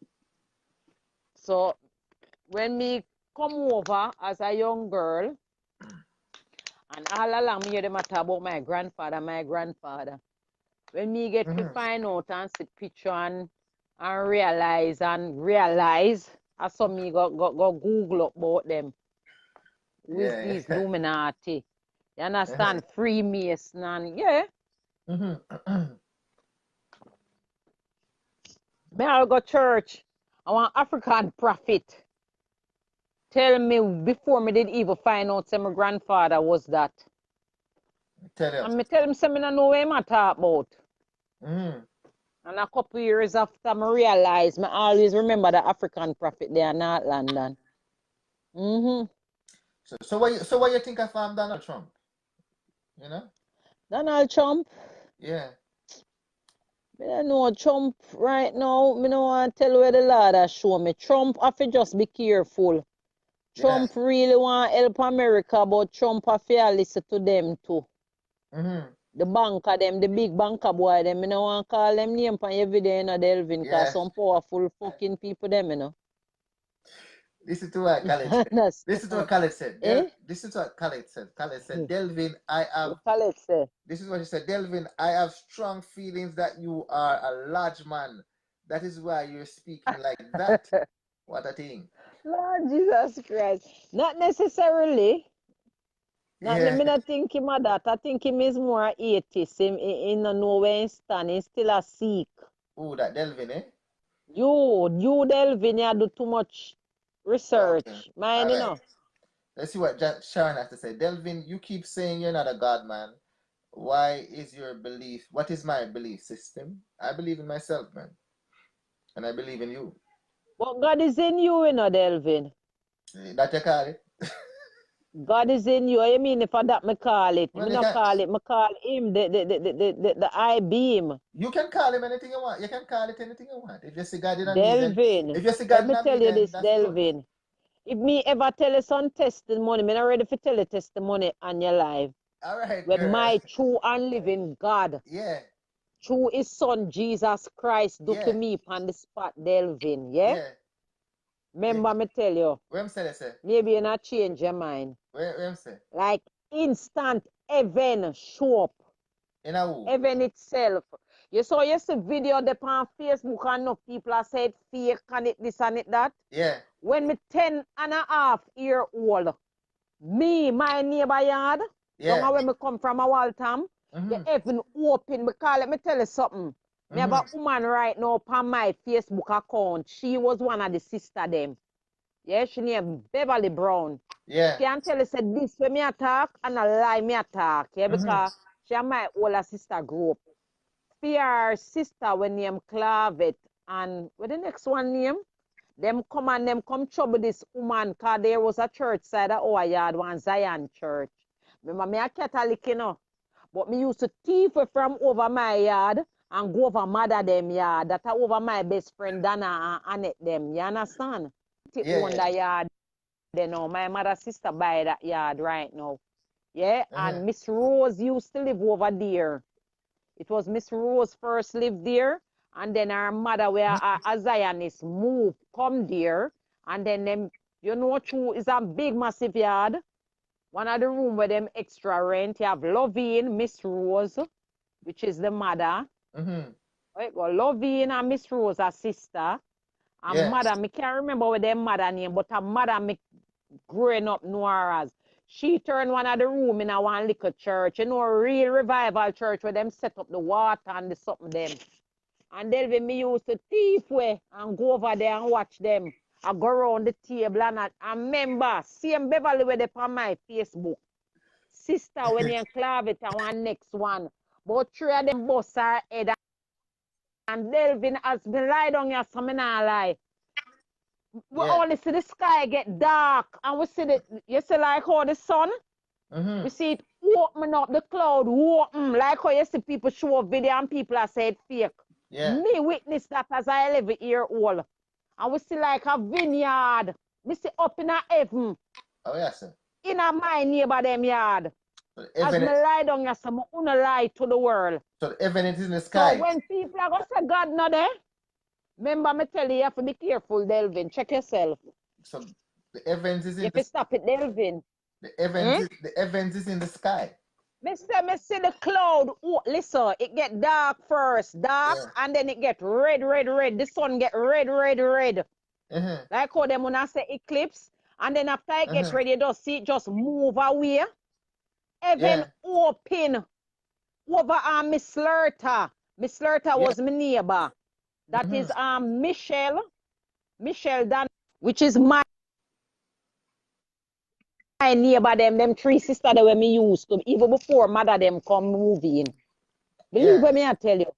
So when me come over as a young girl, and all along me hear them talk about my grandfather. When me get to find out and see picture and realize, I saw me go Google up about them. Who is these Illuminati? You understand? Freemason and Me I go church. I want African prophet. Tell me before me did even find out say my grandfather was that. Tell you. And me tell him say me no know what I talk about. And a couple years after I realize, I always remember the African prophet there in North London. So what you think of Donald Trump? You know? Donald Trump? Yeah. I don't know Trump right now. I don't want to tell where the Lord has shown me. Trump have to just be careful. Trump really want to help America, but Trump have to listen to them too. The banker, them, the big banker boy, them, I don't want to call them name for every day, you know, Delvin, because some powerful fucking people, them, you know. Listen to what Khaled said. Listen to what Khaled said. Listen to what Khaled said. Khaled said, Delvin, I have... Khaled said. This is what he said. Delvin, I have strong feelings that you are a large man. That is why you're speaking like that. What a thing. Lord Jesus Christ. Not necessarily. Me not think him of that. I think him is more atheist. He no know where he stand. He still a Sikh. Oh, that Delvin, eh? You Delvin, you do too much research. Okay. Mine, you know. Let's see what Sharon has to say. Delvin, you keep saying you're not a God man. Why is your belief? What is my belief system? I believe in myself, man. And I believe in you. But God is in you, you know, Delvin. That you call it? God is in you. I mean, if I that me call it, well, me not call it. Me call him the I beam. You can call him anything you want. You can call it anything you want. If you see God in me, Delvin. If you see God let me tell you this, Delvin. Good. If me ever tell you some testimony, me not ready to tell you testimony on your life. All right. With my true and living God. Yeah. Through his son Jesus Christ do to me on the spot, Delvin. Yeah? Remember me tell you. Where say that, say? Maybe you not change your mind. Where say? Like instant heaven show up. In a who? Heaven itself. You saw see video up on Facebook and enough people have said fake and it this and it that. Yeah. When me 10.5 years old, me, my neighbor yard, down where me come from a Waltham, the heaven open because let me tell you something. Me have a woman right now on my Facebook account. She was one of the sister them. Yeah, she named Beverly Brown. Yeah. She can tell you said this when me attack and a lie me attack. Yeah, because she and my older sister grew up. Her sister when named Clavet and what the next one name? Them come trouble this woman because there was a church side of our yard, one Zion church. Remember me a Catholic, you know. But me used to thief from over my yard and go over mother them yard. That over my best friend Dana and Annette them. You understand? Own the yard. You know, my mother sister buy that yard right now. Yeah, and Miss Rose used to live over there. It was Miss Rose first lived there, and then her mother, where a Zionist, moved, come there, and then them, you know, true is a big massive yard. One of the room where them extra rent, you have Lovine, Miss Rose, which is the mother. Right, well, Lovine and Miss Rose are sister. And mother, me can't remember what their mother name, but her mother me growing up know her as. She turned one of the room in a one little church, you know, a real revival church where them set up the water and the something them. And then me used to thief way and go over there and watch them. I go around the table and I remember, same Beverly where they on my Facebook. Sister when you clave it and one next one. But three of them bust her head and Delvin has been lie down here, so me not lie. We only see the sky get dark and we see you see like how the sun, we see it open up, the cloud open, like how you see people show up video and people are said fake. Me witness that as a 11-year-old. And we see like a vineyard Me say up in a heaven, Oh, yes, sir. in a my neighbor them yard. So the As me evidence, lie down here, so me una lie to the world. so the evidence is in the So sky. when people are gonna say God not there, remember me tell you, you have to be careful, Delvin. Check yourself. So the evidence is You in have to stop it, Delvin. the evidence is in the sky. Me see the cloud. Oh, listen, it get dark first, dark, Yeah. and then it get red, red, red. The sun get red, red, red. Uh-huh. Like how them when I say eclipse, and then after it gets Uh-huh. ready, you just see it just move away. Heaven Yeah. open over Miss Lerta. Miss Lerta Yeah. was my neighbor. That Mm-hmm. is Michelle Dan, which is my neighbor them three sisters that when me used to, even before mother them come moving. Believe Yeah. what me I tell you.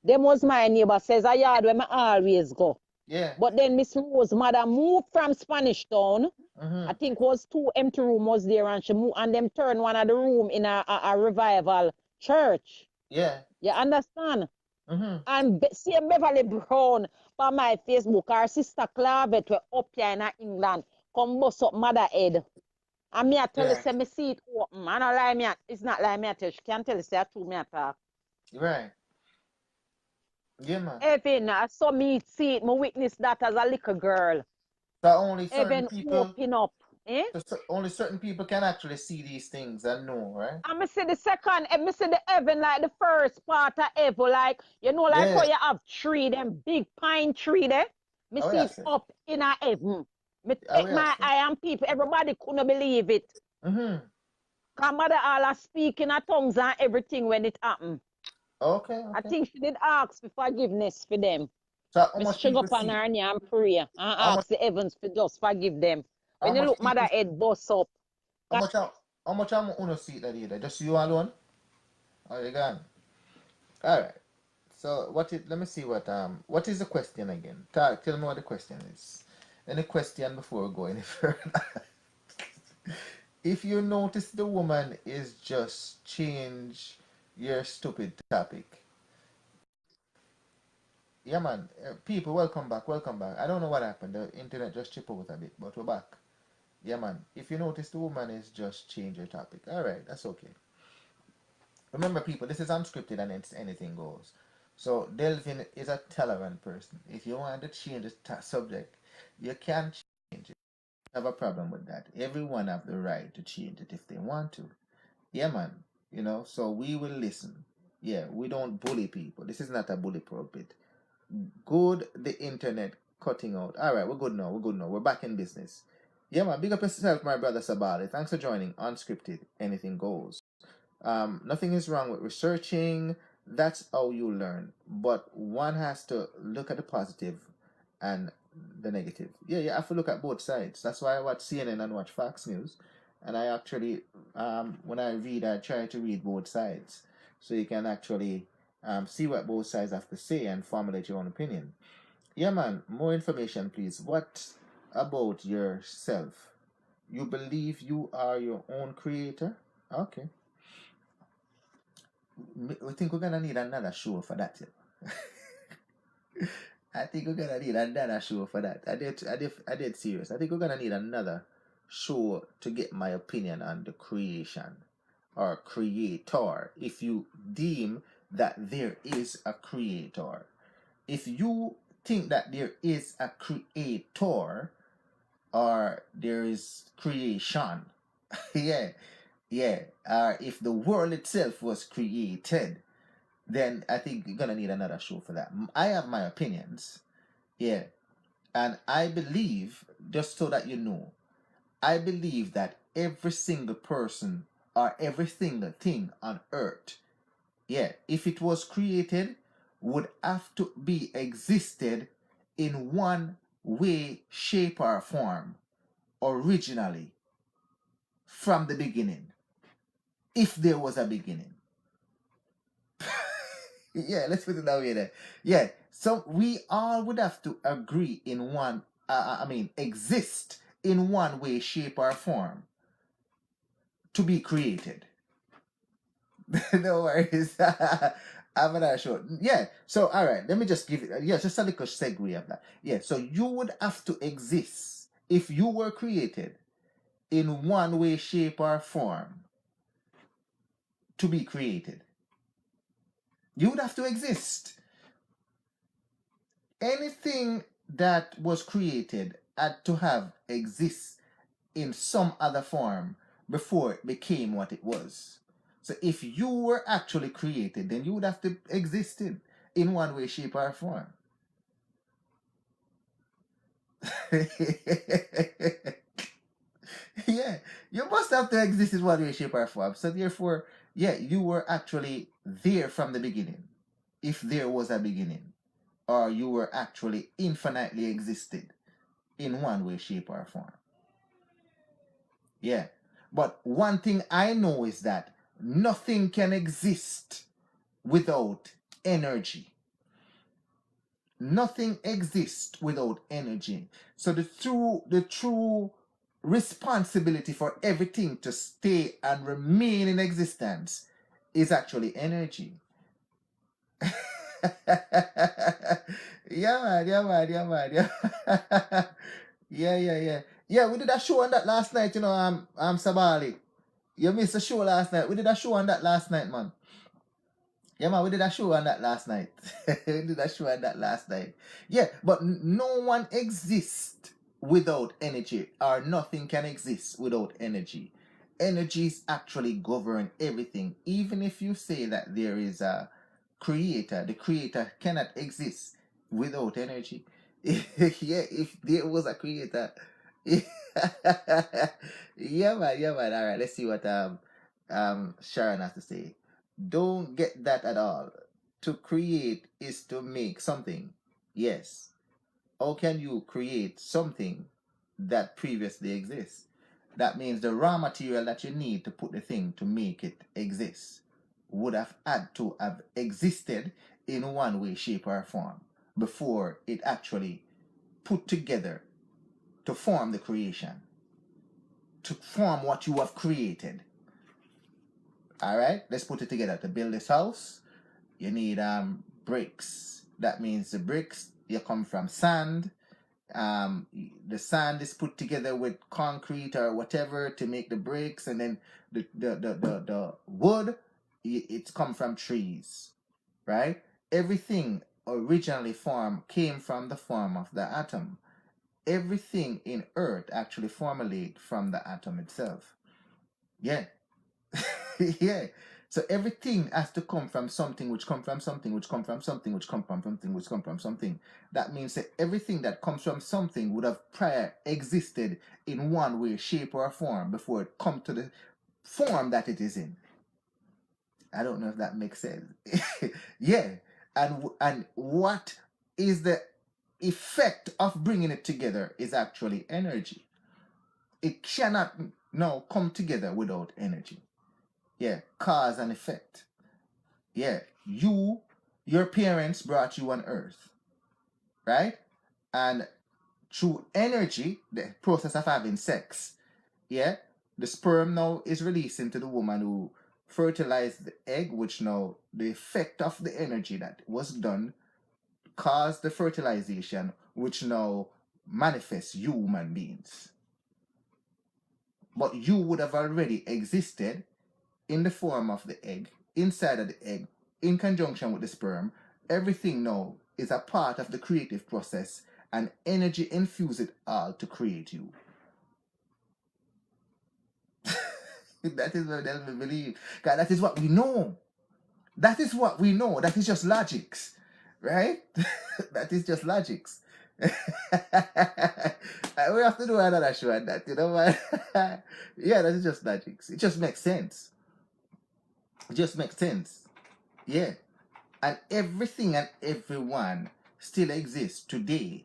Them was my neighbor, says a yard where me always go. Yeah. But then Miss Rose mother moved from Spanish Town. Mm-hmm. I think was 2 empty room was there, and she moved and them turned one of the room in a revival church. Yeah. You understand? Mm-hmm. And see Beverly Brown on my Facebook, our sister Clavet were up here in England, come bust up mother head. And me I tell you, Yeah. say me see it open. I don't lie me, it's not lie me I tell you, she can't tell you, say I true me I talk. Right. Yeah, man. Evan, I saw me see it, me witness that as a little girl. So only certain Evan people, open up. Eh? only certain people can actually see these things and know, right? And me see the second, me see the heaven like the first part of heaven, like, you know, like Yeah. how you have tree, them big pine tree there. Me Oh, see it yes, sir. up in a heaven. Me Oh, take yes, my sir. eye and people, everybody couldn't believe it. Mm-hmm. Cause mother all are speaking in tongues and everything when it happened. Okay. I Okay. think she did ask for forgiveness for them. So how Me much string people up on see? her knee and pray and How much? ask the heavens for just forgive them. How When you much look people? mother head bust up. How much? How much am I see that either? Just you alone? Oh, you gone. All right. So let me see what is the question again? Tell me what the question is. Any question before we go any further? If you notice the woman is just change your stupid topic. Yeah, man. People, welcome back, welcome back. I don't know what happened. The internet just chipped out a bit, but we're back. Yeah, man. If you notice the woman is just change your topic. All right, that's okay. Remember, people, this is unscripted and it's anything goes. So Delvin is a tolerant person. If you want to change the subject, you can change it. I have a problem with that. Everyone have the right to change it if they want to. Yeah, man. So we will listen. Yeah, we don't bully people. This is not a bully pulpit. Good, the internet cutting out. All right, we're good now. We're good now. We're back in business. Yeah, man. Big up yourself, my brother Sabali. Thanks for joining Unscripted. Anything goes. Nothing is wrong with researching. That's how you learn. But one has to look at the positive and the negative. Yeah, you have to look at both sides. That's why I watch CNN and watch Fox News. And I actually, when I read, I try to read both sides. So you can actually see what both sides have to say and formulate your own opinion. Yeah, man. More information, please. What about yourself? You believe you are your own creator? Okay. We think we're gonna need another show for that. I think we're gonna need another show for that. I did serious. I think we're gonna need another show to get my opinion on the creation or creator. If you deem that there is a creator, if you think that there is a creator or there is creation, yeah, yeah, if the world itself was created, then I think you're gonna need another show for that. I have my opinions, yeah, and I believe, just so that you know, I believe that every single person or every single thing on earth, yeah, if it was created, would have to be existed in one way, shape, or form originally from the beginning, if there was a beginning. Yeah, let's put it that way there. Yeah, so we all would have to agree in one, exist in one way, shape, or form to be created. No worries. I'm not sure. Yeah, so all right, let me just give it, just a little segue of that. Yeah, so you would have to exist if you were created in one way, shape, or form to be created, you would have to exist. Anything that was created had to have exist in some other form before it became what it was. So if you were actually created, then you would have to exist in one way, shape, or form. Yeah, you must have to exist in one way, shape, or form. So therefore, yeah, you were actually there from the beginning, if there was a beginning, or you were actually infinitely existed in one way, shape, or form. Yeah. But one thing I know is that nothing can exist without energy. Nothing exists without energy. So the true responsibility for everything to stay and remain in existence is actually energy. Yeah, man, yeah, man, yeah, man, yeah. Yeah. Yeah, we did a show on that last night, I'm Sabali. You missed a show last night. We did a show on that last night, man. Yeah, man, we did a show on that last night. We did a show on that last night. Yeah, but no one exists without energy, or nothing can exist without energy. Energies actually govern everything. Even if you say that there is a creator, the creator cannot exist without energy. Yeah, if there was a creator. Yeah, man. All right, let's see what Sharon has to say. Don't get that at all. To create is to make something. Yes. How can you create something that previously exists? That means the raw material that you need to put the thing to make it exist would have had to have existed in one way, shape, or form before it actually put together to form the creation, to form what you have created. All right, let's put it together. To build this house, you need bricks. That means the bricks, you come from sand. The sand is put together with concrete or whatever to make the bricks, and then the wood, it's come from trees, right? Everything originally came from the form of the atom. Everything in earth actually formulated from the atom itself. Yeah. Yeah. So everything has to come from something, which come from something, which come from something, which come from something, which come from something. That means that everything that comes from something would have prior existed in one way, shape, or form before it come to the form that it is in. I don't know if that makes sense. Yeah. And what is the effect of bringing it together is actually energy. It cannot now come together without energy. Yeah, cause and effect. Yeah, your parents brought you on earth, right? And through energy, the process of having sex, yeah, the sperm now is released into the woman who fertilized the egg, which now the effect of the energy that was done caused the fertilization, which now manifests you human beings. But you would have already existed in the form of the egg, inside of the egg, in conjunction with the sperm. Everything now is a part of the creative process, and energy infuse it all to create you. That is what Delvin believe. God, that is what we know. That is what we know. That is just logics, right? That is just logics. We have to do another show on that, man. Yeah, that is just logics. It just makes sense. It just makes sense. Yeah. And everything and everyone still exists today.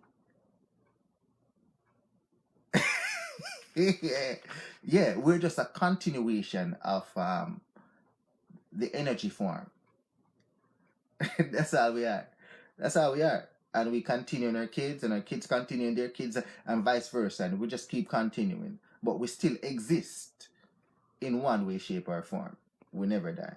Yeah, we're just a continuation of the energy form. That's how we are. That's how we are. And we continue in our kids, and our kids continue in their kids, and vice versa. And we just keep continuing. But we still exist in one way, shape, or form. We never die.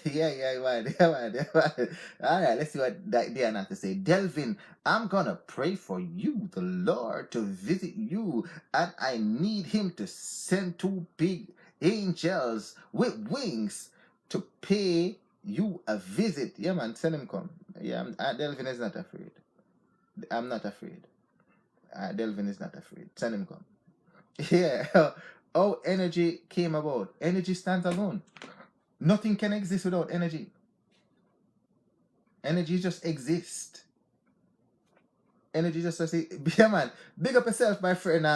Yeah, man. Yeah, man. Yeah, man. All right, let's see what Diana has to say. Delvin, I'm gonna pray for you, the Lord, to visit you, and I need him to send two big angels with wings to pay you a visit. Yeah, man, send him come. Yeah, Delvin is not afraid. I'm not afraid. Delvin is not afraid. Send him come. Yeah. Oh, energy came about. Energy stands alone. Nothing can exist without energy. Energy just exists. Energy just exists. Yeah, man. Big up yourself, my friend,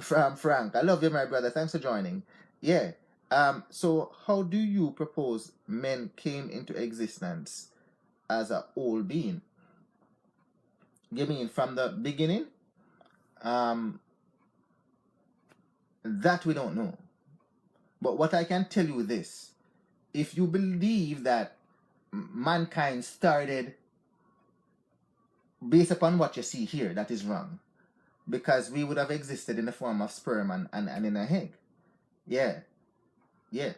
from Frank. I love you, my brother. Thanks for joining. Yeah. So how do you propose men came into existence as a whole being? You mean from the beginning? That we don't know. But what I can tell you this, if you believe that mankind started based upon what you see here, that is wrong. Because we would have existed in the form of sperm and in a egg. Yeah. Yeah.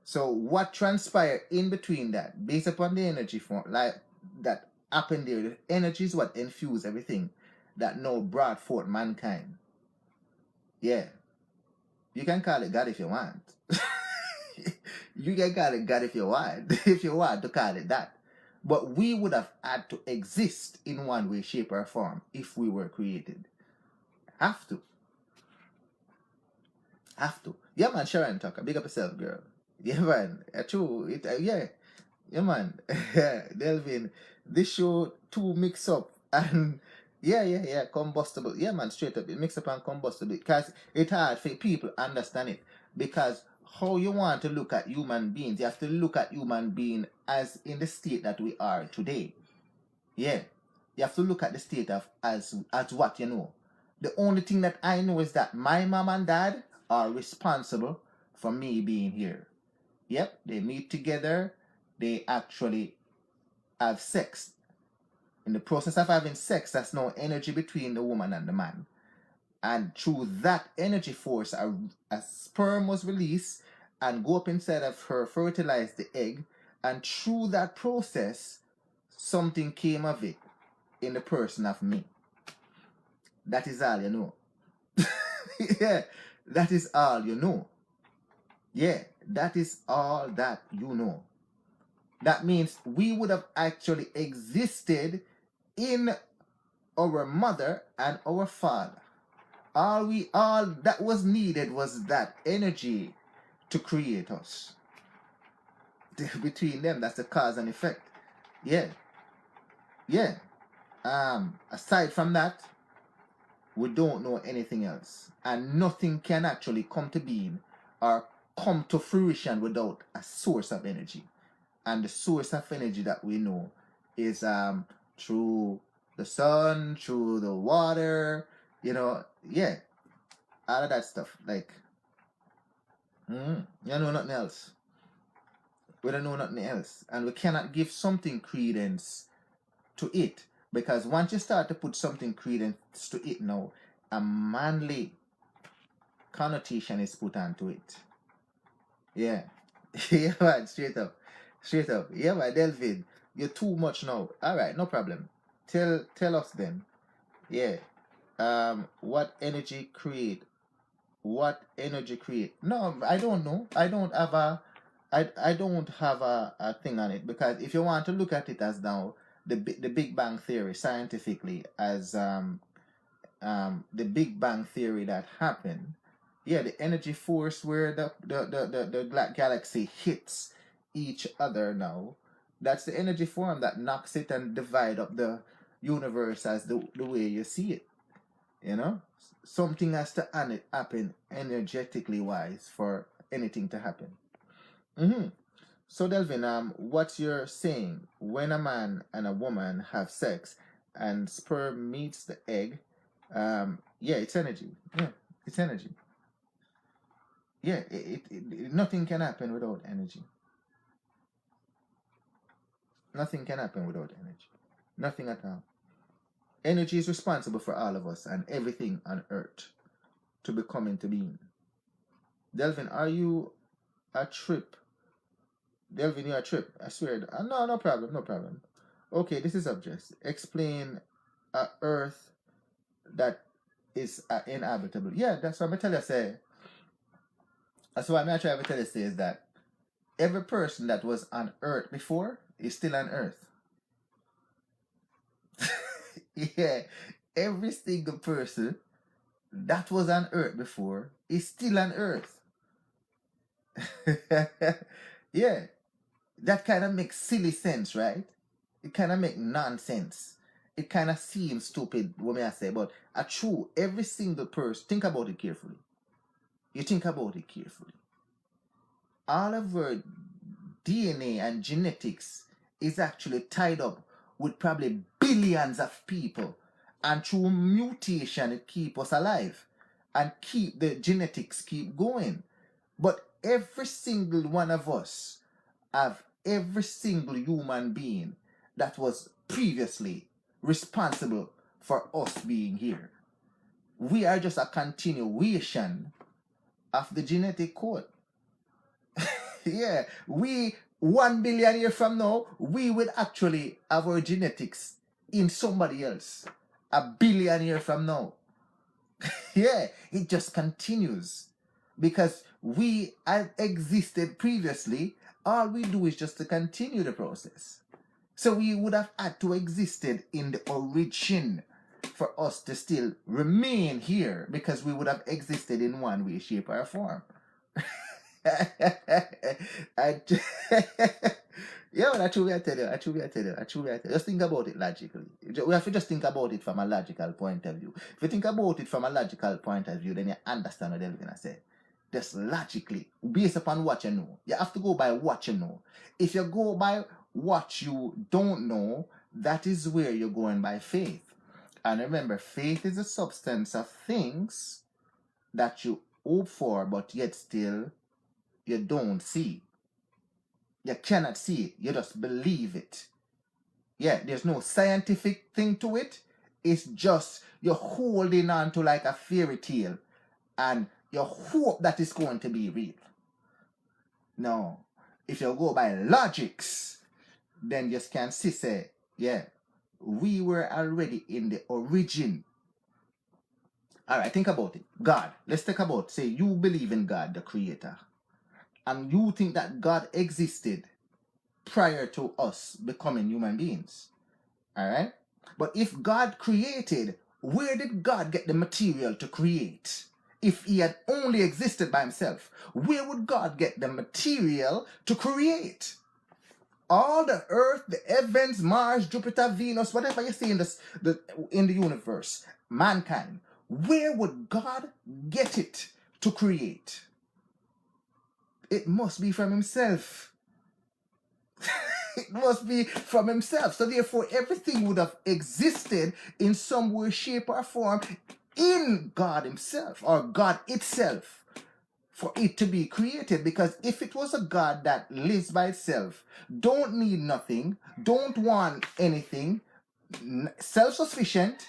So what transpired in between that, based upon the energy form, like that happened there, the energy is what infused everything that now brought forth mankind. Yeah. You can call it God if you want. You can call it God if you want. If you want to call it that. But we would have had to exist in one way, shape, or form if we were created. Have to. Have to. Yeah, man, Sharon Tucker. Big up yourself, girl. Yeah, man. True. Yeah. Yeah, man. Delvin, this show too mix up and yeah, combustible. Yeah, man, straight up. It mix up and combustible because it's hard for people understand it. Because how you want to look at human beings, you have to look at human being as in the state that we are today. Yeah. You have to look at the state of as what you know. The only thing that I know is that my mom and dad are responsible for me being here. Yep, they meet together, they actually have sex. In the process of having sex, that's no energy between the woman and the man. And through that energy force, a sperm was released and go up inside of her, fertilize the egg. And through that process, something came of it in the person of me. That is all you know. Yeah, that is all you know. Yeah, that is all that you know. That means we would have actually existed in our mother and our father. All that was needed was that energy to create us. Between them, that's the cause and effect. Yeah. Yeah. Aside from that, we don't know anything else. And nothing can actually come to being or come to fruition without a source of energy. And the source of energy that we know is through the sun, through the water, all of that stuff. Like, you know nothing else. We don't know nothing else. And we cannot give something credence to it. Because once you start to put something credence to it now, a manly connotation is put onto it. Yeah. Yeah, man, straight up. Straight up. Yeah, man, Delvin, you're too much now. All right, no problem. Tell us then. Yeah. What energy create? What energy create? No, I don't know. I don't have a thing on it, because if you want to look at it as now the Big Bang Theory scientifically as the Big Bang Theory that happened, yeah, the energy force where the galaxy hits each other now, that's the energy form that knocks it and divide up the universe as the way you see it. Something has to happen energetically wise for anything to happen. So Delvin, what you're saying, when a man and a woman have sex and sperm meets the egg, yeah, it's energy. Yeah, it's energy. Yeah, nothing can happen without energy. Nothing can happen without energy. Nothing at all. Energy is responsible for all of us and everything on earth to become into being. Delvin, are you a trip Delvin, you're a trip. I swear. No, no problem, no problem. Okay, this is subject. Explain a Earth that is inhabitable. Yeah, that's what I'm tell you. Say that's what I'm trying to tell you. Say is that every person that was on Earth before is still on Earth. Yeah, every single person that was on Earth before is still on Earth. Yeah, that kind of makes silly sense, right? It kind of make nonsense. It kind of seems stupid, what may I say, but true, every single person, think about it carefully. You think about it carefully. All of our DNA and genetics is actually tied up with probably billions of people. And through mutation, it keeps us alive and keep the genetics keep going. But every single one of us have every single human being that was previously responsible for us being here. We are just a continuation of the genetic code. Yeah, we 1 billion years from now, we will actually have our genetics in somebody else. 1 billion years from now. Yeah, it just continues. Because we have existed previously, all we do is just to continue the process. So we would have had to existed in the origin for us to still remain here, because we would have existed in one way, shape, or form. Yeah, that's true. I tell you. Just think about it logically. We have to just think about it from a logical point of view. If you think about it from a logical point of view, then you understand what Delvin has said. Just logically, based upon what you know. You have to go by what you know. If you go by what you don't know, that is where you're going by faith. And remember, faith is a substance of things that you hope for, but yet still you don't see. You cannot see it. You just believe it. Yeah, there's no scientific thing to it. It's just you're holding on to like a fairy tale and you hope that it's going to be real. No. If you go by logics, then you can see, say, yeah, we were already in the origin. All right, think about it. God. Let's think about, say, you believe in God, the creator. And you think that God existed prior to us becoming human beings. All right? But if God created, where did God get the material to create? If he had only existed by himself, where would God get the material to create? All the earth, the heavens, Mars, Jupiter, Venus, whatever you see in the universe, mankind, where would God get it to create? It must be from himself. It must be from himself. So therefore, everything would have existed in some way, shape, or form in God himself, or God itself, for it to be created. Because if it was a God that lives by itself, don't need nothing, don't want anything, self-sufficient,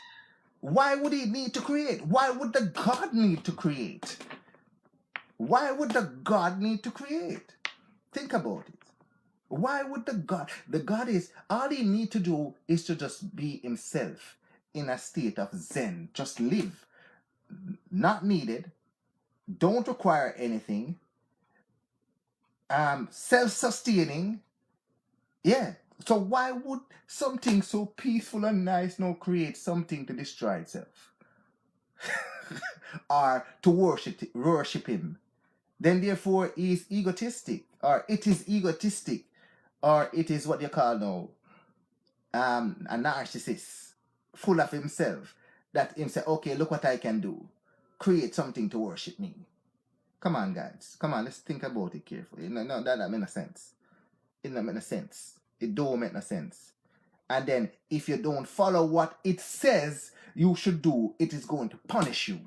why would he need to create? Why would the God need to create? Why would the God need to create? Think about it. Why would the God is, all he need to do is to just be himself in a state of Zen. Just live. Not needed. Don't require anything. Self-sustaining. Yeah. So why would something so peaceful and nice now create something to destroy itself? Or to worship him? Then therefore he is egotistic, or it is egotistic, or it is what you call now a narcissist, full of himself, that him say, okay, look what I can do, create something to worship me. Come on, guys, come on, let's think about it carefully. No, that make no sense. It don't make no sense. It don't make no sense. And then if you don't follow what it says you should do, it is going to punish you.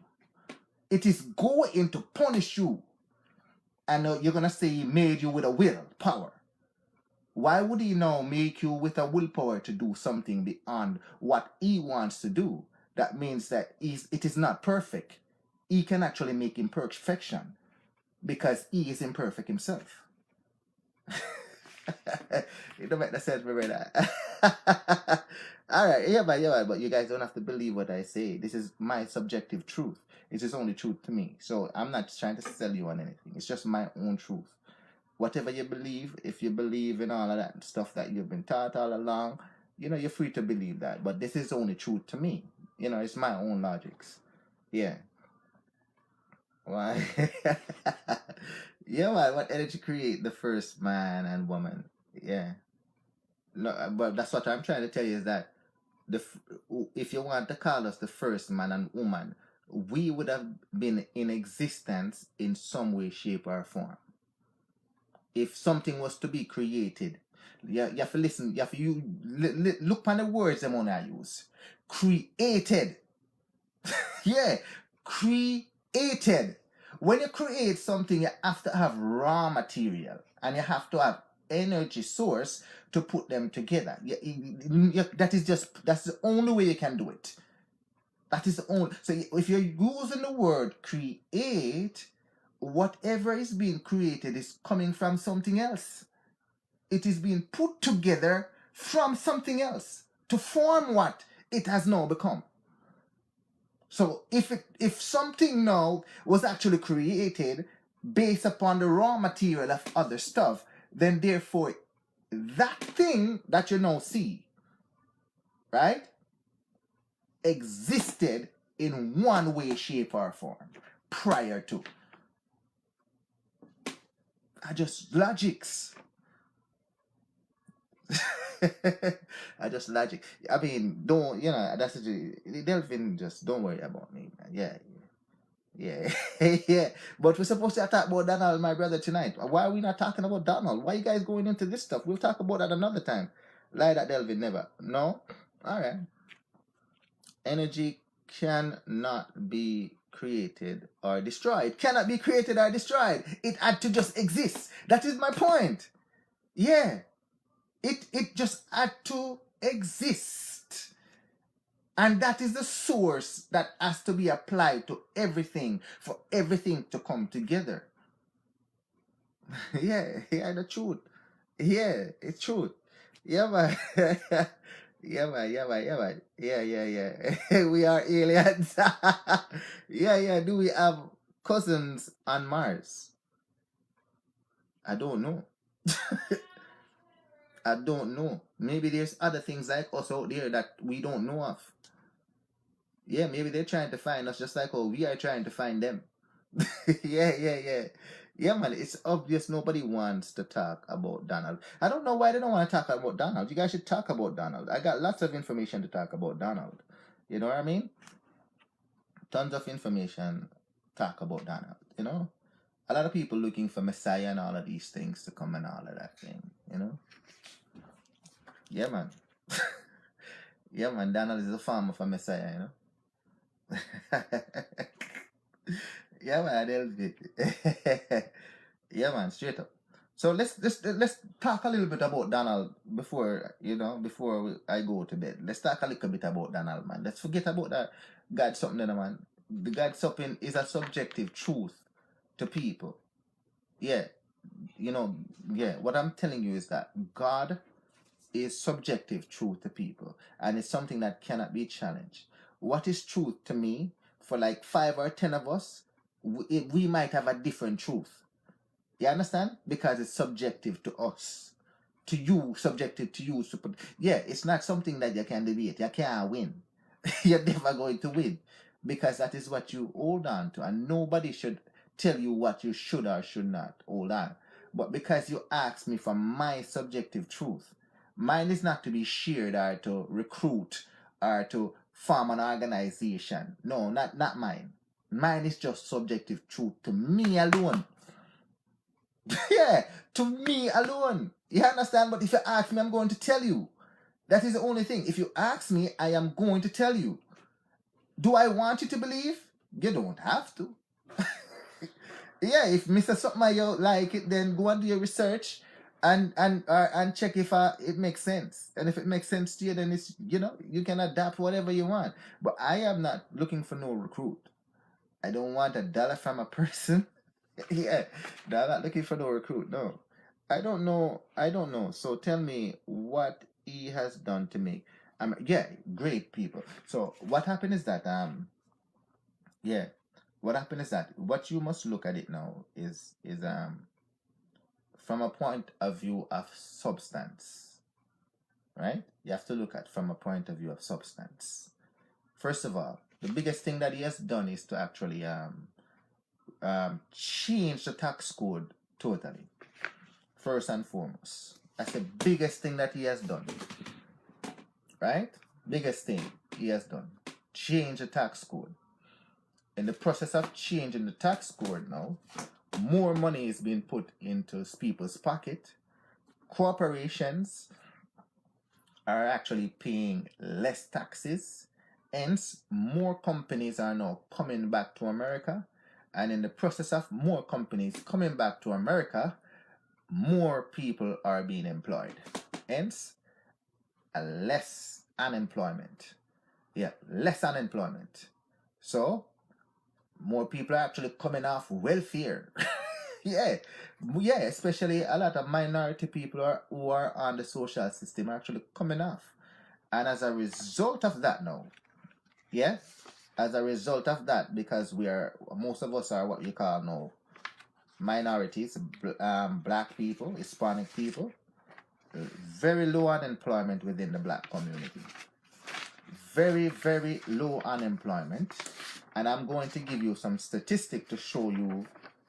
It is going to punish you. And you're going to say he made you with a will power. Why would he now make you with a willpower to do something beyond what he wants to do? That means that it is not perfect. He can actually make imperfection because he is imperfect himself. It don't make no sense, my brother. All right, yeah, man, but you guys don't have to believe what I say. This is my subjective truth. It is only truth to me. So I'm not trying to sell you on anything. It's just my own truth. Whatever you believe, if you believe in all of that stuff that you've been taught all along, you're free to believe that. But this is only truth to me. It's my own logics. Yeah. Why? Yeah, man. What energy create the first man and woman? Yeah. No, but that's what I'm trying to tell you is that if you want to call us the first man and woman, we would have been in existence in some way, shape, or form. If something was to be created, you have to listen. You have to look on the words I'm gonna use. Created. Yeah, created. When you create something, you have to have raw material and you have to have energy source to put them together. That's the only way you can do it. That is the only. So if you're using the word create, whatever is being created is coming from something else. It is being put together from something else to form what it has now become. So if something now was actually created based upon the raw material of other stuff, then therefore that thing that you now see, right, existed in one way, shape, or form prior to. I just logics. I just logic. I mean, don't that's Delvin. Just don't worry about me, man. Yeah, yeah. But we're supposed to talk about Donald, my brother, tonight. Why are we not talking about Donald? Why are you guys going into this stuff? We'll talk about that another time. Lie that Delvin never. No? All right. Energy cannot be created or destroyed. Cannot be created or destroyed. It had to just exist. That is my point. Yeah. It just had to exist. And that is the source that has to be applied to everything for everything to come together. Yeah, the truth. Yeah, it's truth. Yeah, man. Yeah, man. Yeah. We are aliens. Yeah. Do we have cousins on Mars? I don't know. I don't know. Maybe there's other things like us out there that we don't know of. Yeah, maybe they're trying to find us just like how we are trying to find them. Yeah. Yeah, man, it's obvious nobody wants to talk about Donald. I don't know why they don't want to talk about Donald. You guys should talk about Donald. I got lots of information to talk about Donald. You know what I mean? Tons of information talk about Donald. A lot of people looking for Messiah and all of these things to come and all of that thing. Yeah, man. Yeah, man, Donald is a farmer for Messiah. Yeah, man, yeah, man, straight up. So let's talk a little bit about Donald before I go to bed. Let's talk a little bit about Donald, man. Let's forget about that God something, man. The God something is a subjective truth to people. Yeah, what I'm telling you is that God is subjective truth to people, and it's something that cannot be challenged. What is truth to me, for like 5 or 10 of us, we might have a different truth. You understand? Because it's subjective to us. To you, subjective to you. Yeah, it's not something that you can debate. You can't win. You're never going to win. Because that is what you hold on to. And nobody should tell you what you should or should not hold on. But because you asked me for my subjective truth, mine is not to be shared or to recruit or to form an organization. No, not mine. Mine is just subjective truth to me alone. Yeah, to me alone. You understand? But if you ask me, I'm going to tell you. That is the only thing. If you ask me, I am going to tell you. Do I want you to believe? You don't have to. Yeah, if Mr. Something you like it, then go and do your research and check if it makes sense. And if it makes sense to you, then it's you can adapt whatever you want. But I am not looking for no recruit. I don't want $1 from a person. Yeah, no, I'm not looking for no recruit. No, I don't know. I don't know. So tell me what he has done to make. Yeah, great people. So what happened is that yeah, what happened is that what you must look at it now is from a point of view of substance, right? You have to look at from a point of view of substance. First of all, the biggest thing that he has done is to actually change the tax code totally. First and foremost, that's the biggest thing that he has done, right? Biggest thing he has done. Change the tax code. In the process of changing the tax code now, more money is being put into people's pocket. Corporations are actually paying less taxes. Hence, more companies are now coming back to America. And in the process of more companies coming back to America, more people are being employed. Hence, a less unemployment. Yeah, less unemployment. So, more people are actually coming off welfare. yeah, especially a lot of minority people who are on the social system are actually coming off. And as a result of that now, yeah, as a result of that, because most of us are what you call now minorities, black people, Hispanic people, very low unemployment within the black community. Very, very low unemployment. And I'm going to give you some statistic to show you.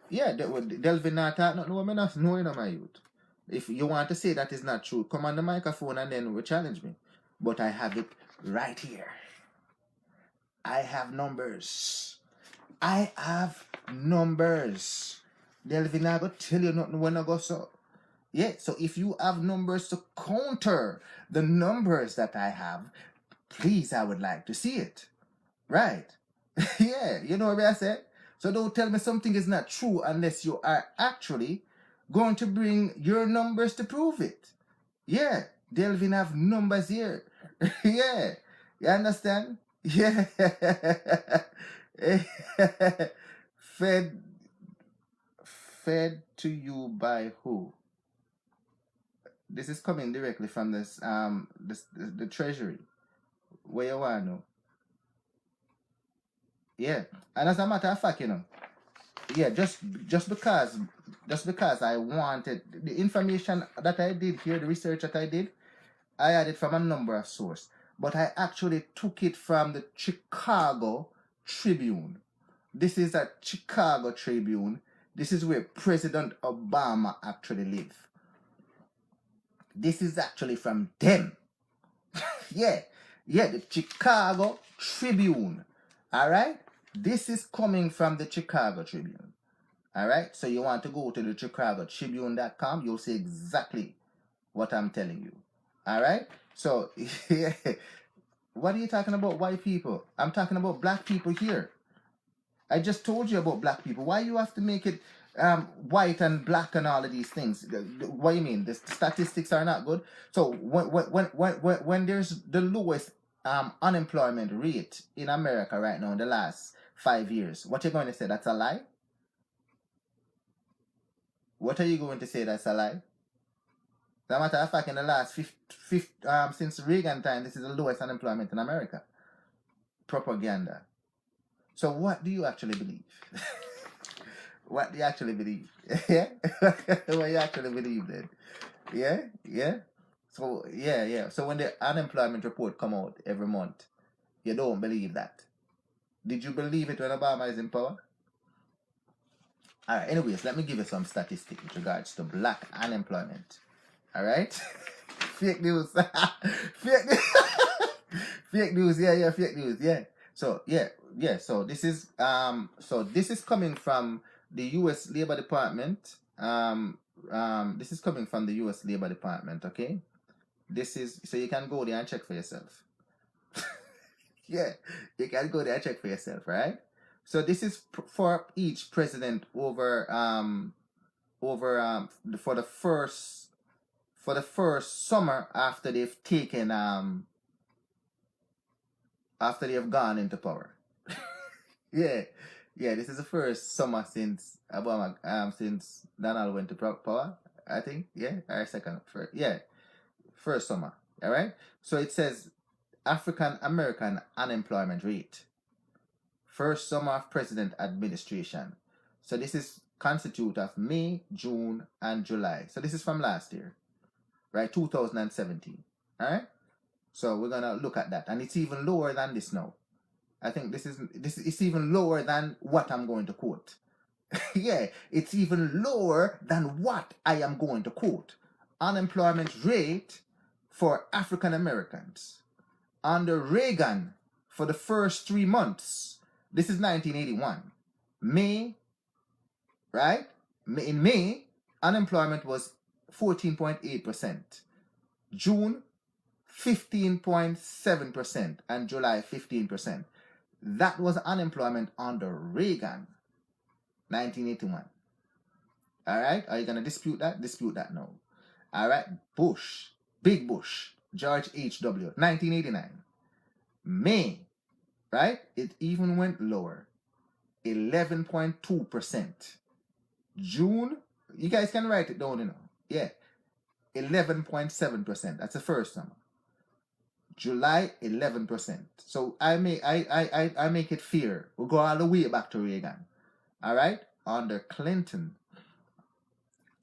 Yeah, Delvin not knowing of my youth. If you want to say that is not true, come on the microphone and then challenge me. But I have it right here. I have numbers. I have numbers. Delvin, I go tell you nothing when I go so. Yeah, so if you have numbers to counter the numbers that I have, please, I would like to see it. Right. yeah, you know what I said? So don't tell me something is not true unless you are actually going to bring your numbers to prove it. Yeah, Delvin have numbers here. yeah, you understand? Yeah. Fed to you by who? This is coming directly from the treasury. Where you want to know? Yeah, and as a matter of fact, yeah, just because I wanted the information that I did here, the research that I did, I had it from a number of sources, but I actually took it from the Chicago Tribune. This is a Chicago Tribune. This is where President Obama actually lives. This is actually from them. yeah, the Chicago Tribune. All right. This is coming from the Chicago Tribune. All right. So you want to go to the ChicagoTribune.com. You'll see exactly what I'm telling you. All right. So, yeah. What are you talking about, white people? I'm talking about black people here. I just told you about black people. Why you have to make it white and black and all of these things? What do you mean? The statistics are not good. So when there's the lowest unemployment rate in America right now in the last 5 years, what you're going to say? That's a lie? What are you going to say? That's a lie? As a matter of fact, in the last since Reagan time, this is the lowest unemployment in America. Propaganda. So what do you actually believe? What do you actually believe? Yeah? What you actually believe then? Yeah? So, yeah. So when the unemployment report come out every month, you don't believe that. Did you believe it when Obama is in power? Alright, anyways, let me give you some statistics with regards to black unemployment. Alright? Fake news. Fake news. Fake news, yeah, fake news, yeah. So, so this is coming from the US Labor Department. This is coming from the US Labor Department, okay? So you can go there and check for yourself. Yeah, you can go there and check for yourself, right? So this is for each president for the first summer after they've taken after they have gone into power. yeah, this is the first summer since Obama since Donald went to power. I think. Yeah, or second, first. Yeah, first summer. All right. So it says African American unemployment rate. First summer of president administration. So this is constitute of May, June, and July. So this is from last year, right? 2017. All right. So we're gonna look at that, and it's even lower than this now. I think this is even lower than what I'm going to quote. Yeah, it's even lower than what I am going to quote. Unemployment rate for African Americans under Reagan for the first 3 months. This is 1981. May, right? In May, unemployment was 14.8%. June, 15.7%, and July 15%. That was unemployment under Reagan, 1981. All right? Are you going to dispute that? Dispute that now. All right? Bush, Big Bush, George H.W., 1989. May, right? It even went lower, 11.2%. June, you guys can write it down, you know. Yeah, 11.7%. That's the first summer. July, 11%. So I make it fair. We'll go all the way back to Reagan. All right? Under Clinton,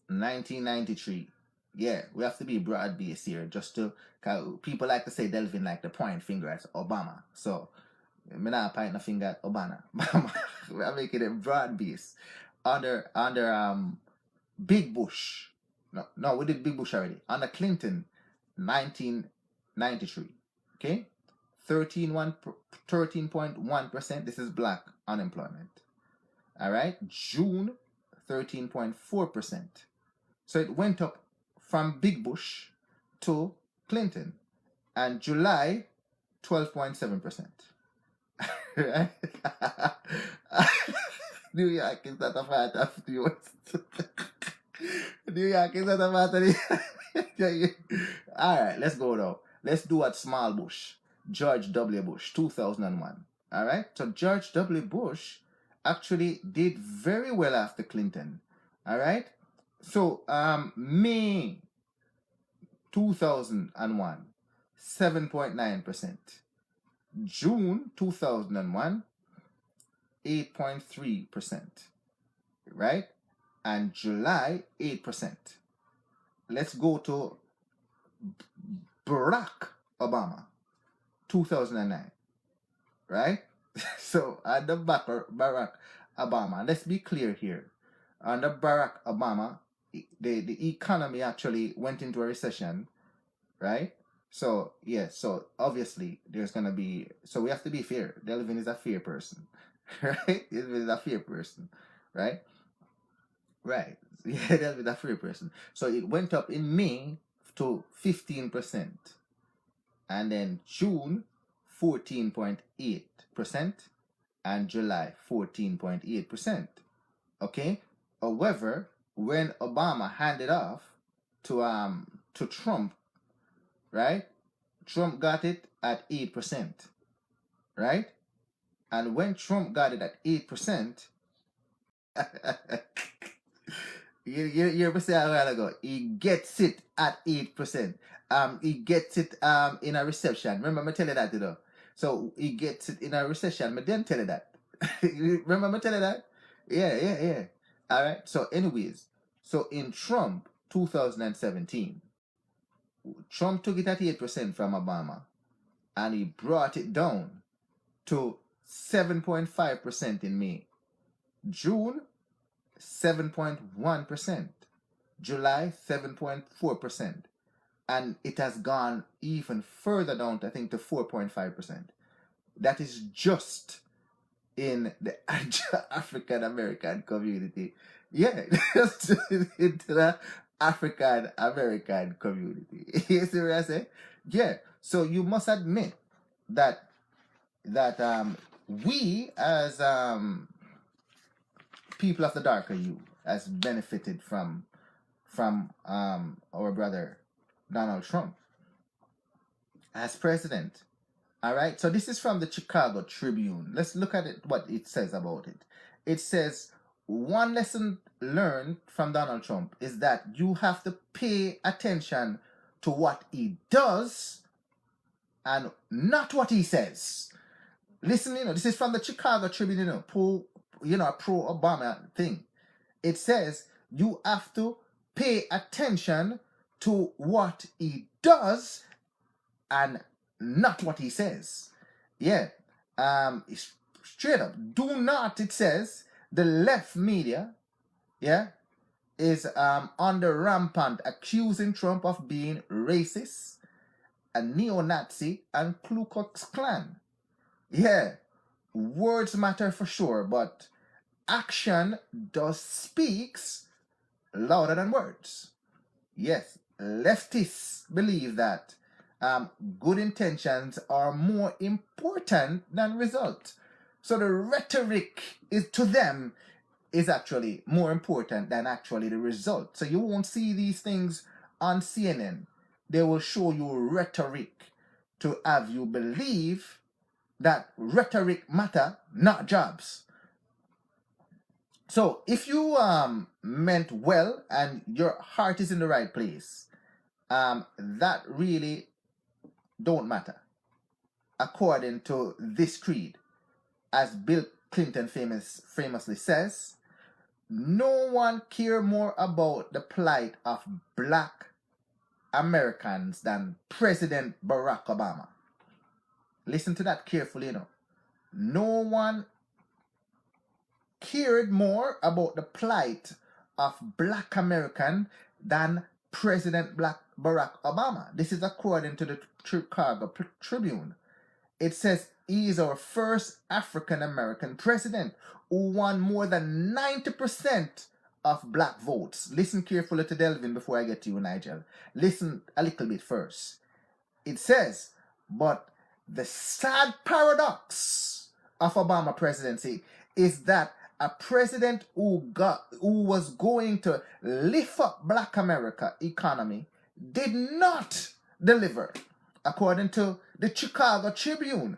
1993. Yeah, we have to be broad-based here, just to, cause people like to say Delvin like to point finger at Obama. So I'm not pointing a finger at Obama. I'm making it broad-based. Under Big Bush. No, we did Big Bush already. Under Clinton, 1993. Okay? 13.1%. This is black unemployment. All right? June, 13.4%. So it went up from Big Bush to Clinton. And July, 12.7%. Right? New York is not a part of the US. New York is not a part of the Alright, let's go now. Let's do at Small Bush. George W. Bush, 2001. Alright? So George W. Bush actually did very well after Clinton. Alright? So May 2001, 7.9%. June 2001, 8.3%. Right? And July, 8%. Let's go to Barack Obama, 2009. Right? So, under Barack Obama, let's be clear here. Under Barack Obama, the economy actually went into a recession, right? So, yeah, so obviously there's going to be, so we have to be fair. Delvin is a fair person, right? Delvin is a fair person, right? Right. Yeah, Delvin is a fair person. So it went up in May to 15%, and then June 14.8%, and July 14.8%. Okay? However, when Obama handed off to Trump, right? Trump got it at 8%, right? And when Trump got it at 8%, you ever say a while ago, he gets it at 8%. He gets it in a reception. Remember me tell you that, you know? So he gets it in a recession. But then tell you that. Remember me tell you that? Yeah. All right. So anyways, so in Trump 2017, Trump took it at 8% from Obama, and he brought it down to 7.5% in May. June, 7.1%. July, 7.4%. And it has gone even further down, I think, to 4.5%. That is just in the African American community. Yeah, just into the African American community. You see what I say? Yeah. So you must admit that we as people of the darker hue has benefited from our brother Donald Trump as president. All right. So this is from the Chicago Tribune. Let's look at it. What it says about it. It says one lesson learned from Donald Trump is that you have to pay attention to what he does and not what he says. Listen, this is from the Chicago Tribune, pro Obama thing. It says you have to pay attention to what he does and not what he says. Yeah. Straight up. Do not, it says, the left media, is on the rampant, accusing Trump of being racist, a neo-Nazi, and Ku Klux Klan. Yeah, words matter for sure, but action does speaks louder than words. Yes, leftists believe that good intentions are more important than results. So the rhetoric to them is actually more important than actually the result. So you won't see these things on CNN. They will show you rhetoric to have you believe that rhetoric matter, not jobs. So if you meant well and your heart is in the right place, that really don't matter, according to this creed. As Bill Clinton famously says, no one cares more about the plight of black Americans than President Barack Obama. Listen to that carefully, No one cared more about the plight of black American than President Barack Obama. This is according to the Chicago Tribune. It says he is our first African American president who won more than 90% of black votes. Listen carefully to Delvin before I get to you, Nigel. Listen a little bit first. It says, but the sad paradox of Obama presidency is that a president who was going to lift up black America economy did not deliver, according to the Chicago Tribune.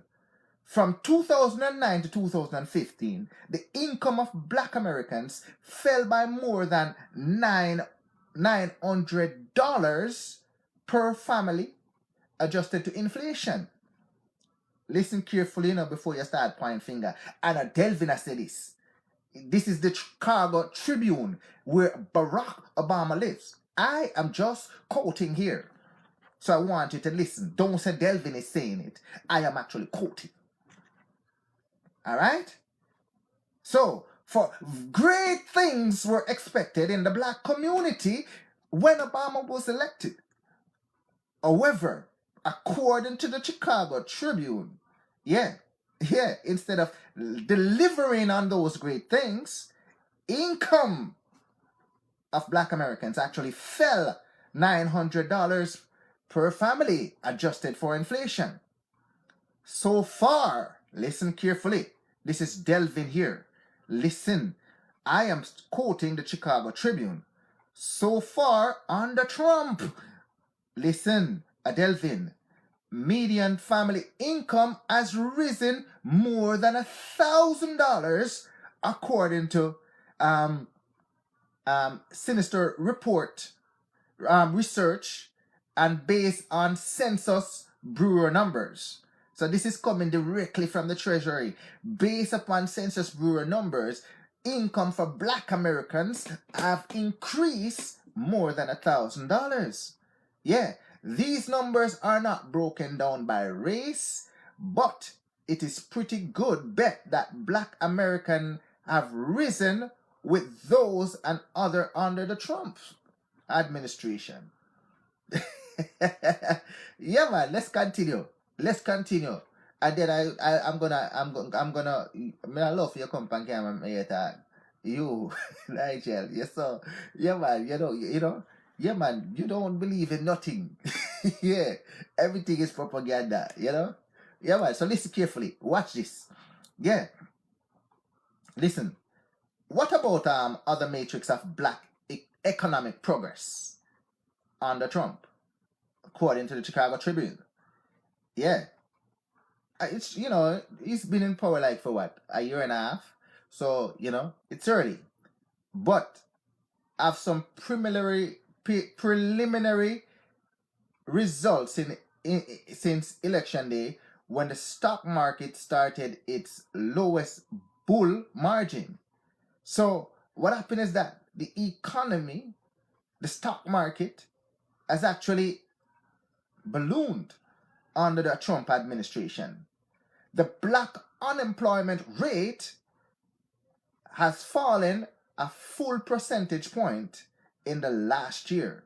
From 2009 to 2015, the income of black Americans fell by more than $900 per family, adjusted to inflation. Listen carefully before you start pointing finger. And Delvin has said this. This is the Chicago Tribune, where Barack Obama lives. I am just quoting here. So I want you to listen. Don't say Delvin is saying it. I am actually quoting. All right? So, for great things were expected in the black community when Obama was elected. However, according to the Chicago Tribune, instead of delivering on those great things, income of black Americans actually fell $900 per family, adjusted for inflation. So far, listen carefully. This is Delvin here. Listen, I am quoting the Chicago Tribune. So far, under Trump, listen, Delvin, median family income has risen more than $1,000, according to Sinister Report research and based on Census Bureau numbers. So this is coming directly from the Treasury. Based upon Census Bureau numbers, income for black Americans have increased more than $1,000. Yeah, these numbers are not broken down by race, but it is pretty good bet that black Americans have risen with those and other under the Trump administration. Yeah, man, let's continue. And then I'm gonna I love your company camera you Nigel. Yes, so yeah, man, yeah, man, you don't believe in nothing. Yeah, everything is propaganda, Yeah, man, so listen carefully. Watch this. Yeah. Listen. What about other matrix of black economic progress under Trump, according to the Chicago Tribune? Yeah. It's, he's been in power like for what, a year and a half? So, it's early. but have some preliminary results since election day, when the stock market started its lowest bull margin. So what happened is that the economy, the stock market, has actually ballooned under the Trump administration. The black unemployment rate has fallen a full percentage point in the last year.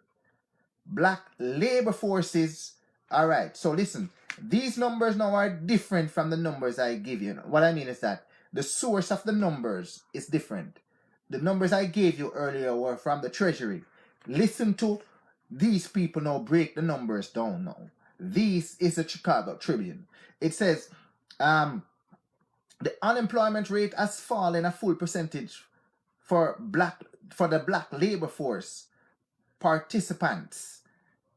Black labor forces, all right, so listen, these numbers now are different from the numbers I give you. What I mean is that the source of the numbers is different. The numbers I gave you earlier were from the Treasury. Listen to these people now, break the numbers down now. This is the Chicago Tribune. It says the unemployment rate has fallen a full percentage for the black labor force participants.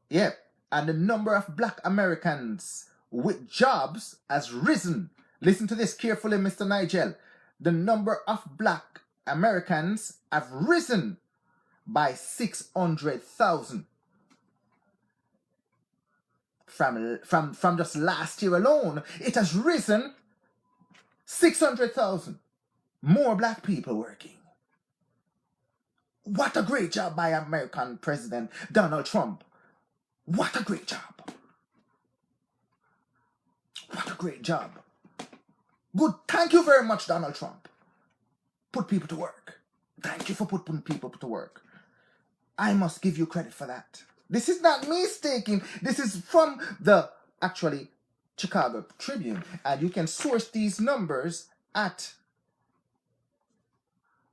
Yep. And the number of black Americans with jobs has risen. Listen to this carefully, Mr. Nigel. The number of black Americans have risen by 600,000. From just last year alone, it has risen 600,000 more black people working. What a great job by American President Donald Trump. What a great job. What a great job. Good. Thank you very much, Donald Trump. Put people to work. Thank you for putting people to work. I must give you credit for that. This is not me staking. This is from the actually Chicago Tribune. And you can source these numbers at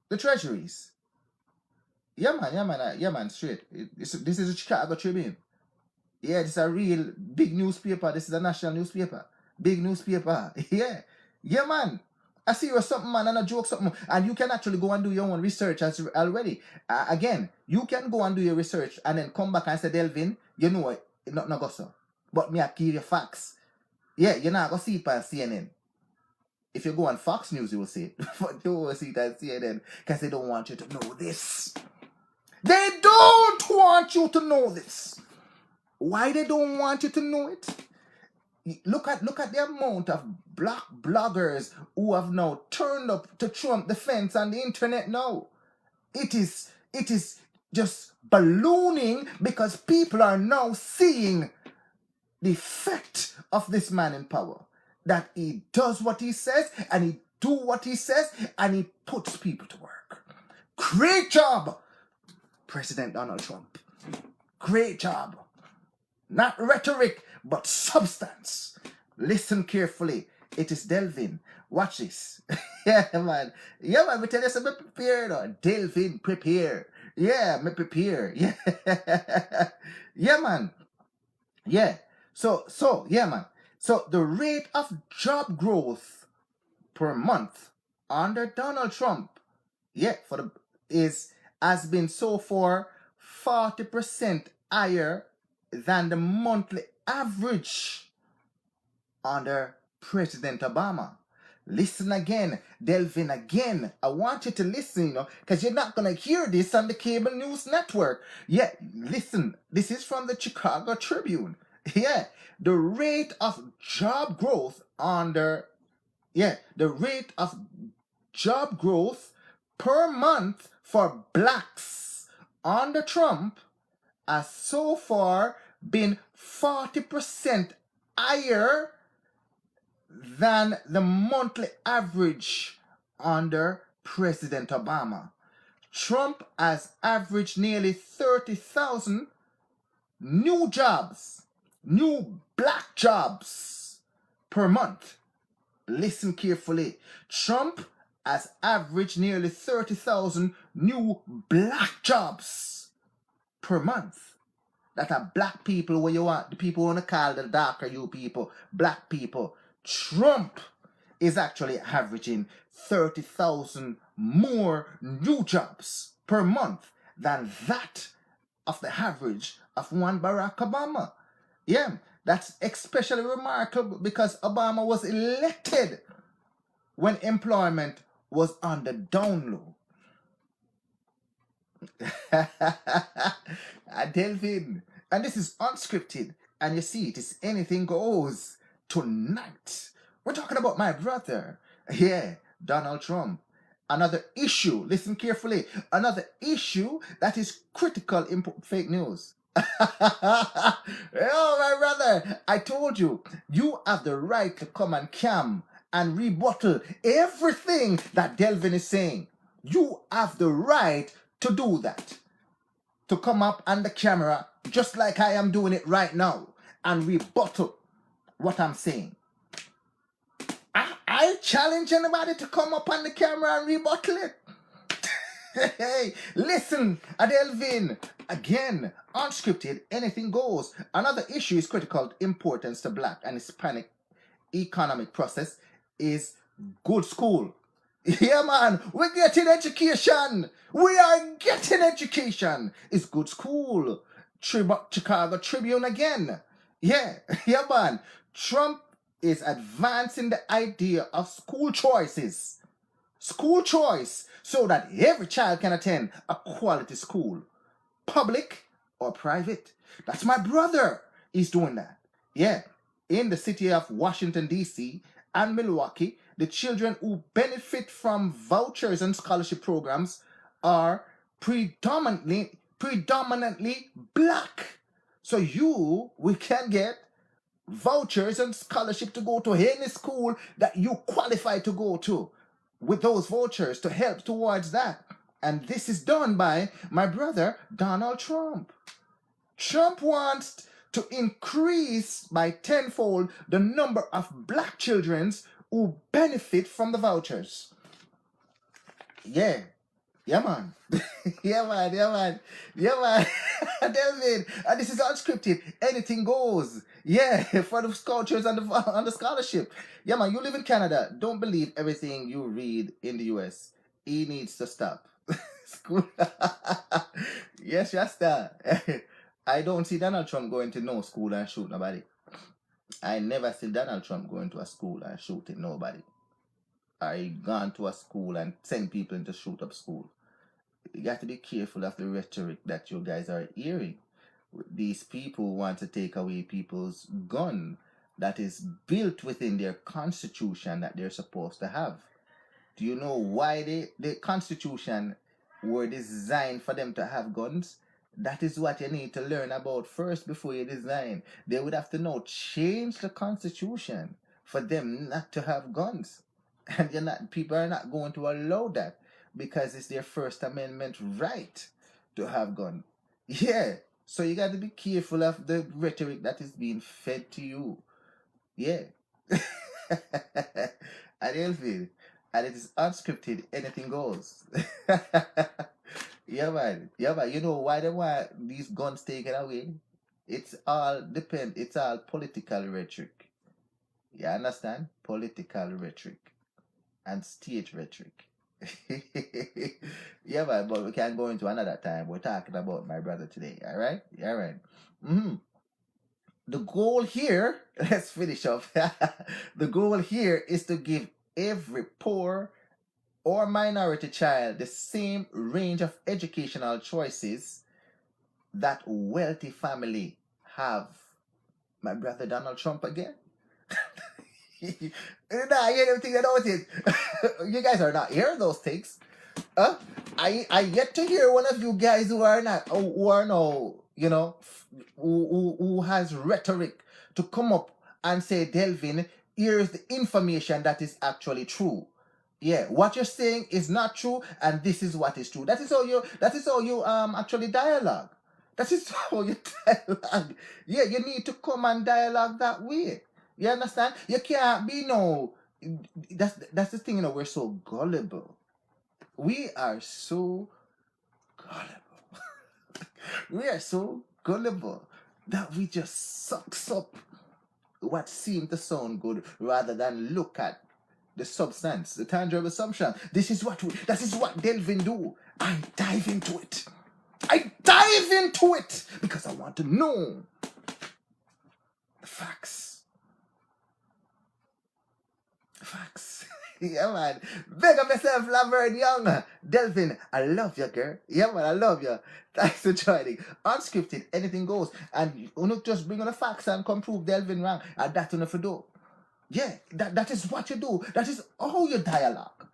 the treasuries. Yeah, man, straight. This is the Chicago Tribune. Yeah, this is a real big newspaper. This is a national newspaper. Big newspaper. Yeah. Yeah, man. I see you something, man, and a joke something. And you can actually go and do your own research already. Again, you can go and do your research and then come back and say, Delvin, you know what? It's not go so. But me, I give you facts. Yeah, you're not going to see it on CNN. If you go on Fox News, you will see it. But you will see it on CNN because they don't want you to know this. They don't want you to know this. Why they don't want you to know it? Look at the amount of black bloggers who have now turned up to Trump defense on the internet now. It is just ballooning because people are now seeing the effect of this man in power. That he does what he says and he do what he says and he puts people to work. Great job, President Donald Trump. Great job. Not rhetoric, but substance. Listen carefully. It is Delvin. Watch this. Yeah, man. Yeah, man. Me tell you something. Prepare, no? Delvin, prepare. Yeah, me prepare. Yeah. Yeah, man. Yeah. So, yeah, man. So, the rate of job growth per month under Donald Trump, yeah, has been so far 40% higher than the monthly average under President Obama. Listen again, Delvin again. I want you to listen, because you're not going to hear this on the cable news network. Yeah, listen. This is from the Chicago Tribune. Yeah, the rate of job growth per month for blacks under Trump has so far been 40% higher than the monthly average under President Obama. Trump has averaged nearly 30,000 new black jobs per month. Listen carefully. Trump has averaged nearly 30,000 new black jobs per month. That are black people, where you want the people who want to call the darker you people, black people. Trump is actually averaging 30,000 more new jobs per month than that of the average of one Barack Obama. Yeah, that's especially remarkable because Obama was elected when employment was on the down low. Delvin. And this is Unscripted. And you see, it is anything goes. Tonight, we're talking about my brother. Yeah, Donald Trump. Another issue, listen carefully, another issue that is critical in fake news. Oh, my brother, I told you, you have the right to come and cam and rebuttal everything that Delvin is saying. You have the right to do that. To come up on the camera, just like I am doing it right now, and rebuttal what I'm saying. I challenge anybody to come up on the camera and rebuttal it. Hey, listen, Delvin. Again, Unscripted, anything goes. Another issue is critical importance to Black and Hispanic economic process is good school. Yeah, man, we're getting education. We are getting education. It's good school. Chicago Tribune again. Yeah, yeah, man. Trump is advancing the idea of school choices. School choice so that every child can attend a quality school, public or private. That's my brother. He's doing that. Yeah. In the city of Washington, D.C. and Milwaukee, the children who benefit from vouchers and scholarship programs are predominantly Black. So we can get vouchers and scholarship to go to any school that you qualify to go to with those vouchers to help towards that. And this is done by my brother, Donald Trump. Trump wants to increase by tenfold the number of Black children who benefit from the vouchers. Yeah. Yeah, man. Yeah, man. Delvin, and this is Unscripted. Anything goes. Yeah, for the vouchers and the scholarship. Yeah, man, you live in Canada. Don't believe everything you read in the US. He needs to stop. School. Yes, Shasta. I don't see Donald Trump going to no school and shoot nobody. I never see Donald Trump going to a school and shooting nobody. I gone to a school and send people in to shoot up school. You got to be careful of the rhetoric that you guys are hearing. These people want to take away people's gun that is built within their constitution that they're supposed to have. Do you know why the constitution were designed for them to have guns? That is what you need to learn about first before you design. They would have to now change the constitution for them not to have guns. And people are not going to allow that because it's their First Amendment right to have guns. Yeah. So you got to be careful of the rhetoric that is being fed to you. Yeah. And it is Unscripted, anything goes. Yeah, man. You know why they want these guns taken away? It's all political rhetoric. You understand? Political rhetoric and state rhetoric. Yeah, man, but we can go into another time. We're talking about my brother today, all right? All right. The goal here, let's finish off. The goal here is to give every poor or minority child the same range of educational choices that wealthy family have. My brother Donald Trump again? Nah, you don't think about it. You guys are not hearing those things. I yet to hear one of you guys who are no, who has rhetoric to come up and say, Delvin, here's the information that is actually true. Yeah, what you're saying is not true, and this is what is true. That is how you actually dialogue. That is how you dialogue. Yeah, you need to come and dialogue that way. You understand? You can't be that's the thing, we're so gullible. We are so gullible. We are so gullible that we just sucks up what seemed to sound good rather than look at the substance, the tangible assumption. That is what Delvin do. I dive into it because I want to know the facts. Yeah, man. Big up yourself, Laverne Young. Delvin, I love you, girl. Yeah, man, I love you. Thanks for joining. Unscripted, anything goes. And you not just bring on the facts and come prove Delvin wrong. And that's enough to do. Yeah, that is what you do. That is all your dialogue.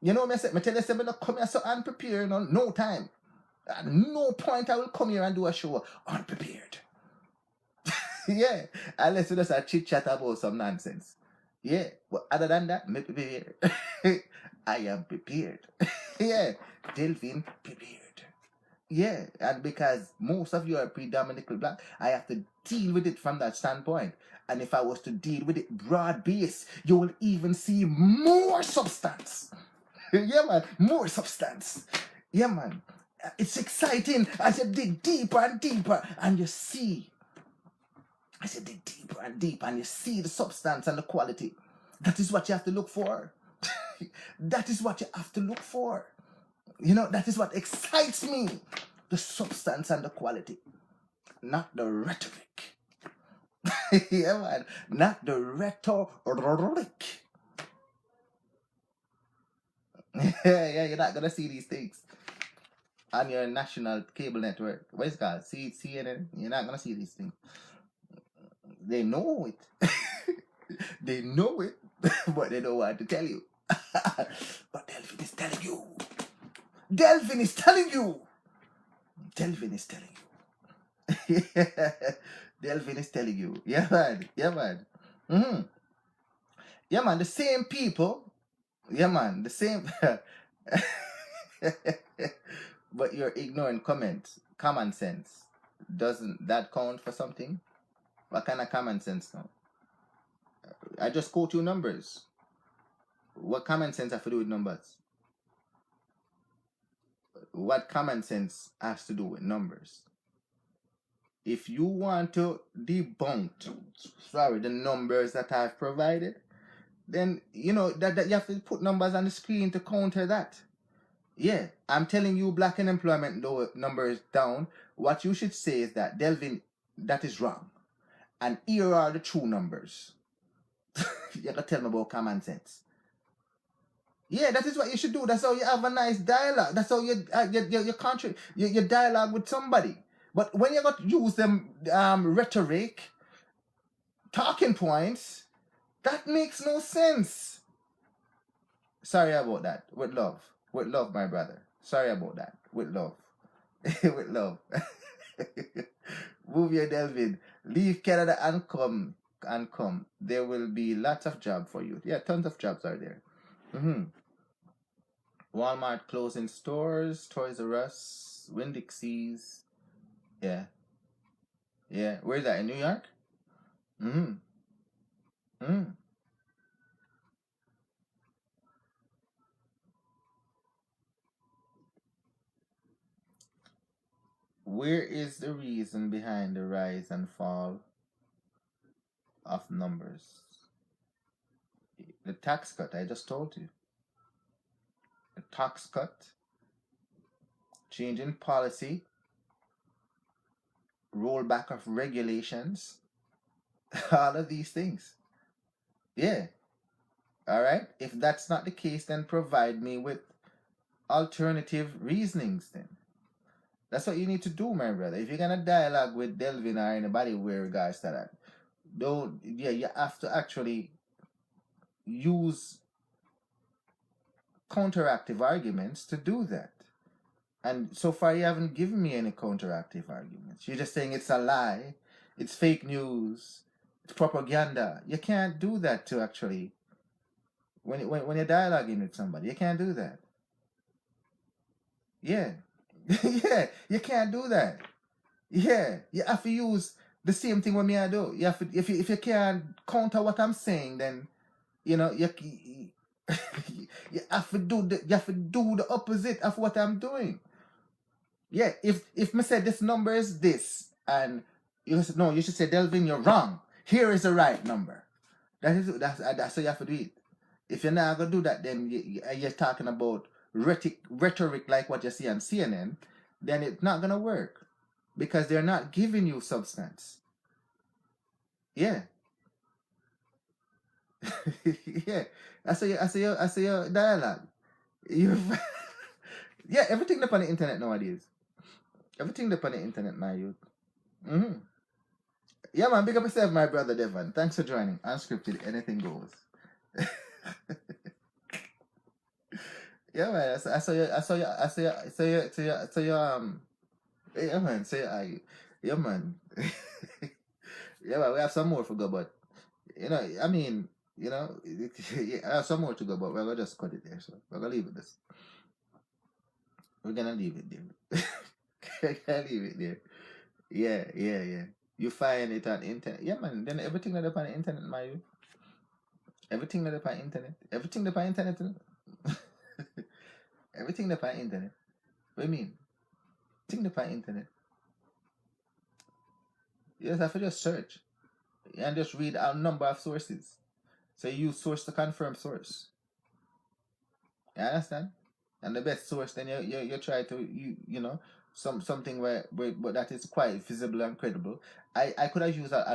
You know what I say? I tell you, I'm not come here so unprepared, no time. At no point I will come here and do a show unprepared. Yeah, unless you just a chit chat about some nonsense. Yeah, but other than that, me prepared. I am prepared. Yeah, Delvin prepared. Yeah, and because most of you are predominantly black, I have to deal with it from that standpoint. And if I was to deal with it broad base, you will even see more substance. Yeah, man, more substance. Yeah, man. It's exciting as you dig deeper and deeper and you see. As you dig deeper and deeper and you see the substance and the quality. That is what you have to look for. That is what you have to look for. You know, that is what excites me. The substance and the quality. Not the rhetoric. Yeah, man. Not the rhetoric. Yeah, you're not gonna see these things on your national cable network. What is it called? CNN. You're not gonna see these things. They know it. They know it, but they don't want to tell you. But Delvin is telling you. Delvin is telling you. Delvin is telling you. Delvin is telling you. Yeah, man. Yeah, man. Mm-hmm. Yeah, man. The same people. Yeah, man. The same. But you're ignoring comments. Common sense. Doesn't that count for something? What kind of common sense now? I just quote you numbers. What common sense have to do with numbers? What common sense has to do with numbers? If you want to debunk, the numbers that I've provided, then you know that you have to put numbers on the screen to counter that. Yeah, I'm telling you black unemployment numbers down. What you should say is that, Delvin, that is wrong. And here are the true numbers. You gotta tell me about common sense. Yeah, that is what you should do. That's how you have a nice dialogue. That's how you your dialogue with somebody. But when you got to use them rhetoric, talking points, that makes no sense. Sorry about that. With love. With love, my brother. Sorry about that. With love. With love. Move your Delvin. Leave Canada and come. There will be lots of jobs for you. Yeah, tons of jobs are there. Walmart closing stores, Toys R Us, Winn-Dixie's. Yeah. Yeah. Where's that? In New York? Where is the reason behind the rise and fall of numbers? The tax cut, I just told you. The tax cut, change in policy, rollback of regulations, all of these things. Yeah. All right. If that's not the case, then provide me with alternative reasonings then. That's what you need to do, my brother. If you're gonna dialogue with Delvin or anybody with regards to that, you have to actually use counteractive arguments to do that. And so far you haven't given me any counteractive arguments. You're just saying it's a lie, it's fake news, it's propaganda. You can't do that to actually when you're dialoguing with somebody. You can't do that. Yeah. Yeah, you can't do that. Yeah, you have to use the same thing when me I do. You have to, if you can't counter what I'm saying, then you know you have to do the opposite of what I'm doing. Yeah, if me say this number is this, and you said no, you should say, Delvin, you're wrong. Here is the right number. That's how you have to do it. If you're not gonna do that, then you're talking about rhetoric like what you see on CNN, then it's not gonna work because they're not giving you substance. Yeah. Yeah. I say your dialogue. You, yeah, everything up on the internet nowadays. Everything up on the internet, my youth. Mm-hmm. Yeah, man, big up yourself, my brother Devon. Thanks for joining. Unscripted, anything goes. Yeah, man. I saw you, yeah, man. Yeah, man. Yeah, man. We have some more to go, but I mean, yeah, I have some more to go, but we're gonna just cut it there. So we're gonna leave it this. We're gonna leave it there. We're gonna leave it there. Yeah. You find it on internet. Yeah, man. Then everything that up on the internet, my you. Everything that up on internet. Everything that on internet. Everything that on internet. What do you mean? Everything that on internet. You just have to just search and just read a number of sources. So you use source to confirm source. You understand? And the best source, then you try to something where that is quite visible and credible. I could have used a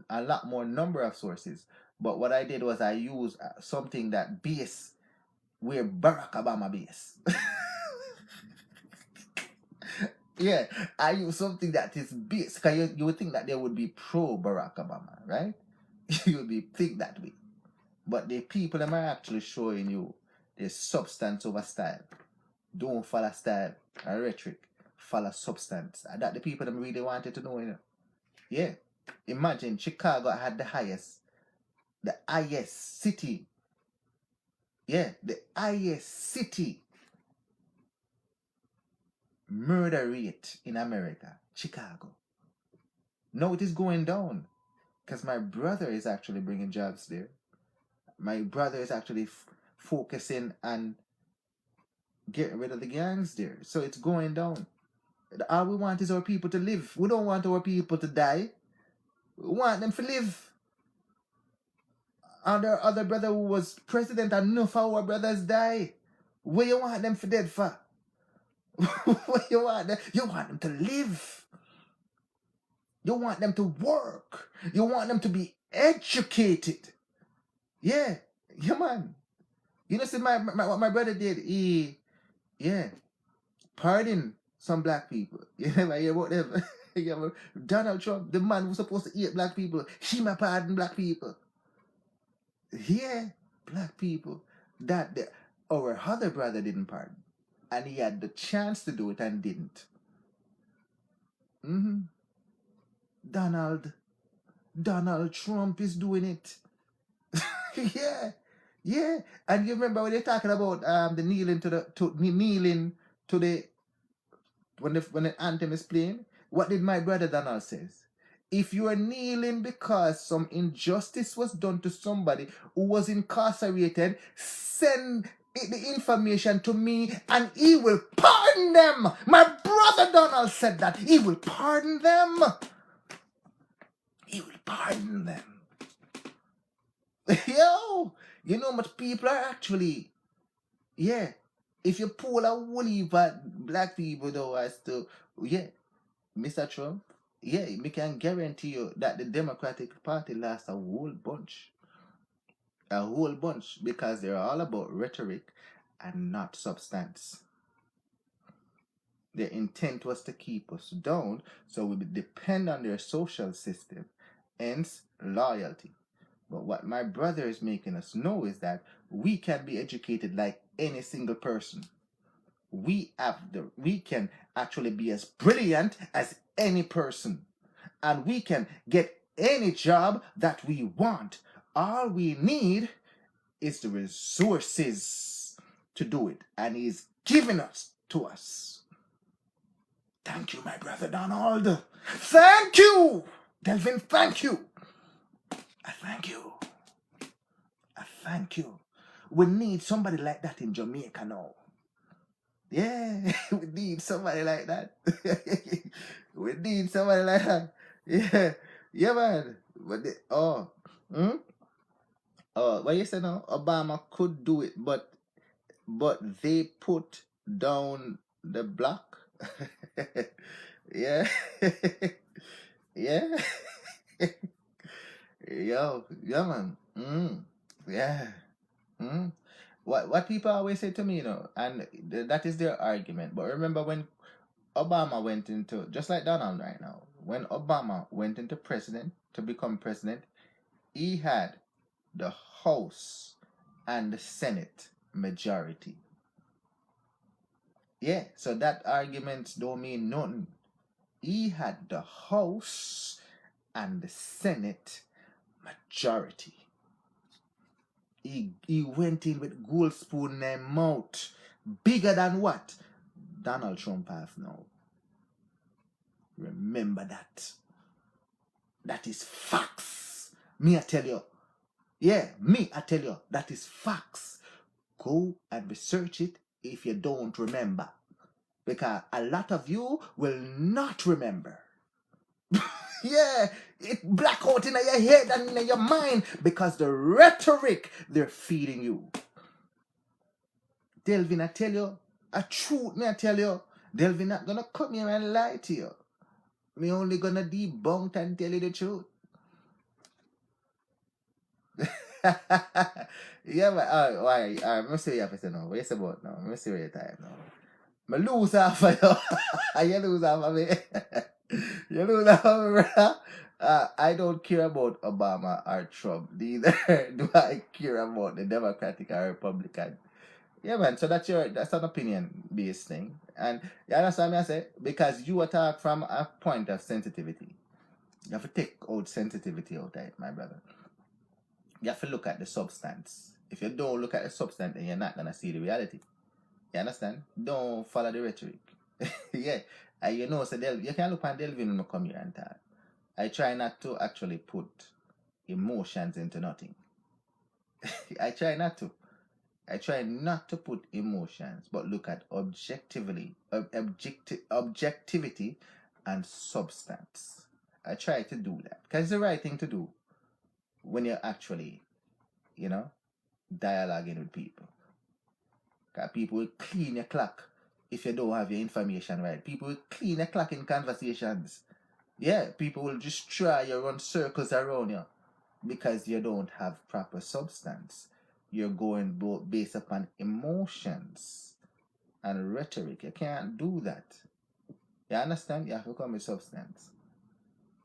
lot more number of sources, but what I did was I used something that base where Barack Obama base. Yeah, I use something that is base because you would think that they would be pro Barack Obama, right? You would be think that way, but the people that are actually showing you the substance over style. Don't follow style and rhetoric. Follow substance. And that the people that really wanted to know, Yeah. Imagine Chicago had the highest city. Yeah, the highest city murder rate in America. Chicago. Now it is going down. Because my brother is actually bringing jobs there. My brother is actually focusing on getting rid of the gangs there. So it's going down. All we want is our people to live. We don't want our people to die. We want them to live. And our other brother who was president, enough of our brothers die. Where you want them for dead for? Where you want them? You want them to live. You want them to work. You want them to be educated. Yeah, man. You know, see what my brother did? Pardon some black people. Whatever. Donald Trump, the man who's supposed to eat black people, he might pardon black people. Yeah, black people. That our other brother didn't pardon. And he had the chance to do it and didn't. Mm-hmm. Donald Trump is doing it. Yeah. And you remember when they're talking about the kneeling to the when the anthem is playing? What did my brother Donald says? If you are kneeling because some injustice was done to somebody who was incarcerated, send the information to me and he will pardon them. My brother Donald said that. He will pardon them. He will pardon them. Yo, you know much people are actually, yeah. If you pull a whole heap of black people though as to, Mr. Trump, we can guarantee you that the Democratic Party lost a whole bunch. A whole bunch because they're all about rhetoric and not substance. Their intent was to keep us down, so we would depend on their social system, hence loyalty. But what my brother is making us know is that we can be educated like any single person. We can actually be as brilliant as any person. And we can get any job that we want. All we need is the resources to do it. And he's giving us to us. Thank you, my brother Donald. Thank you. Delvin, thank you. I thank you. Thank you. We need somebody like that in Jamaica now. Yeah, we need somebody like that. We need somebody like that. Yeah, man. But what you say now? Obama could do it, but they put down the block. Yeah, yeah. Yeah, man. Yeah. people always say to me, and that is their argument. But remember when Obama went into, just like Donald right now, when Obama went into to become president, he had the House and the Senate majority. Yeah, so that arguments don't mean nothing. He had the House and the Senate majority. He went in with gold spoon in their mouth. Bigger than what Donald Trump has now. Remember that. That is facts. Me, I tell you. Yeah, me, I tell you. That is facts. Go and research it if you don't remember. Because a lot of you will not remember. Yeah, it black out in your head and in your mind because the rhetoric they're feeding you. Delvin, I tell you, a truth, me I tell you, Delvin not gonna cut me and lie to you. Me only gonna debunk and tell you the truth. Yeah, but why? I'm see what you have to say now. What you say about now? I'm see what you time now. I lose half of you. You lose half of me. You lose half of me, brother. I don't care about Obama or Trump. Neither do I care about the Democratic or Republican. Yeah, man. So that's an opinion-based thing, and you understand me? I say because you attack from a point of sensitivity. You have to take out sensitivity out of it, my brother. You have to look at the substance. If you don't look at the substance, then you're not gonna see the reality. You understand? Don't follow the rhetoric. Yeah. And you know, so you can look at Delvin when I come here and talk. I try not to actually put emotions into nothing. I try not to. I try not to put emotions, but look at objectivity and substance. I try to do that because it's the right thing to do when you're actually, dialoguing with people. Because people will clean your clock if you don't have your information right. People will clean your clock in conversations. Yeah, people will just try to run circles around you because you don't have proper substance. You're going based upon emotions and rhetoric. You can't do that. You understand? You have to come with substance.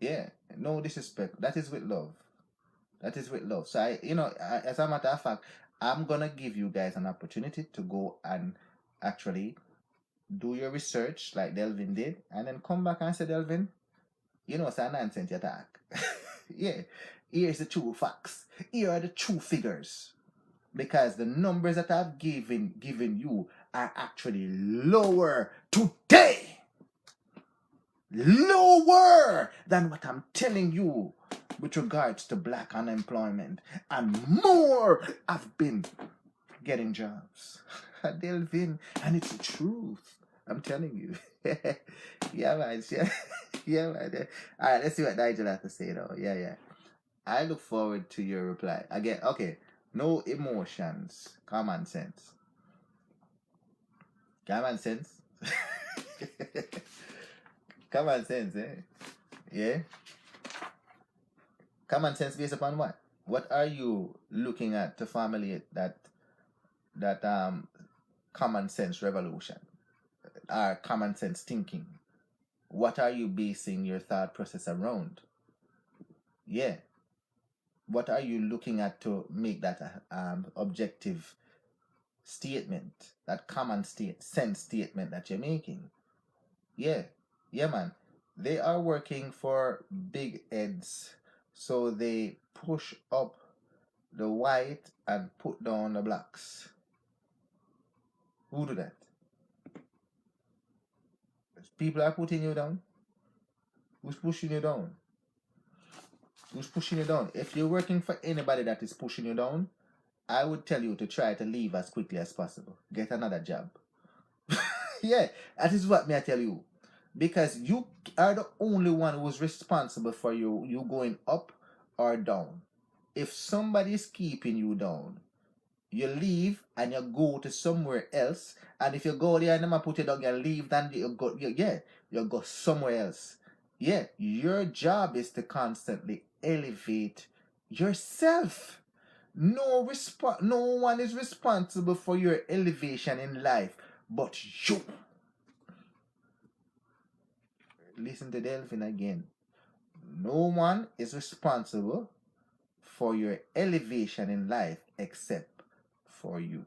Yeah, no disrespect. That is with love. That is with love. So as a matter of fact, I'm gonna give you guys an opportunity to go and actually do your research like Delvin did, and then come back and say, Delvin, it's a nonsense attack. Yeah, here's the true facts. Here are the true figures. Because the numbers that I've given you are actually lower today. Lower than what I'm telling you with regards to black unemployment. And more I've been getting jobs. Delvin, and it's the truth. I'm telling you. Yeah, man. Yeah, man. All right, let's see what Nigel has to say, though. Yeah. I look forward to your reply. Again, okay. No emotions. Common sense. Common sense? Common sense, eh? Yeah? Common sense based upon what? What are you looking at to formulate that common sense revolution? Or common sense thinking? What are you basing your thought process around? Yeah. What are you looking at to make that objective statement, that common sense statement that you're making? Yeah, man. They are working for big heads, so they push up the white and put down the blacks. Who do that? People are putting you down. Who's pushing you down? Who's pushing you down? If you're working for anybody that is pushing you down, I would tell you to try to leave as quickly as possible. Get another job. Yeah, that is what me I tell you. Because you are the only one who's responsible for you going up or down. If somebody is keeping you down, you leave and you go to somewhere else. And if you go there and them put you down, you leave, then you go somewhere else. Yeah, your job is to constantly elevate yourself. No one is responsible for your elevation in life but you. Listen to Delvin again. No one is responsible for your elevation in life except for you.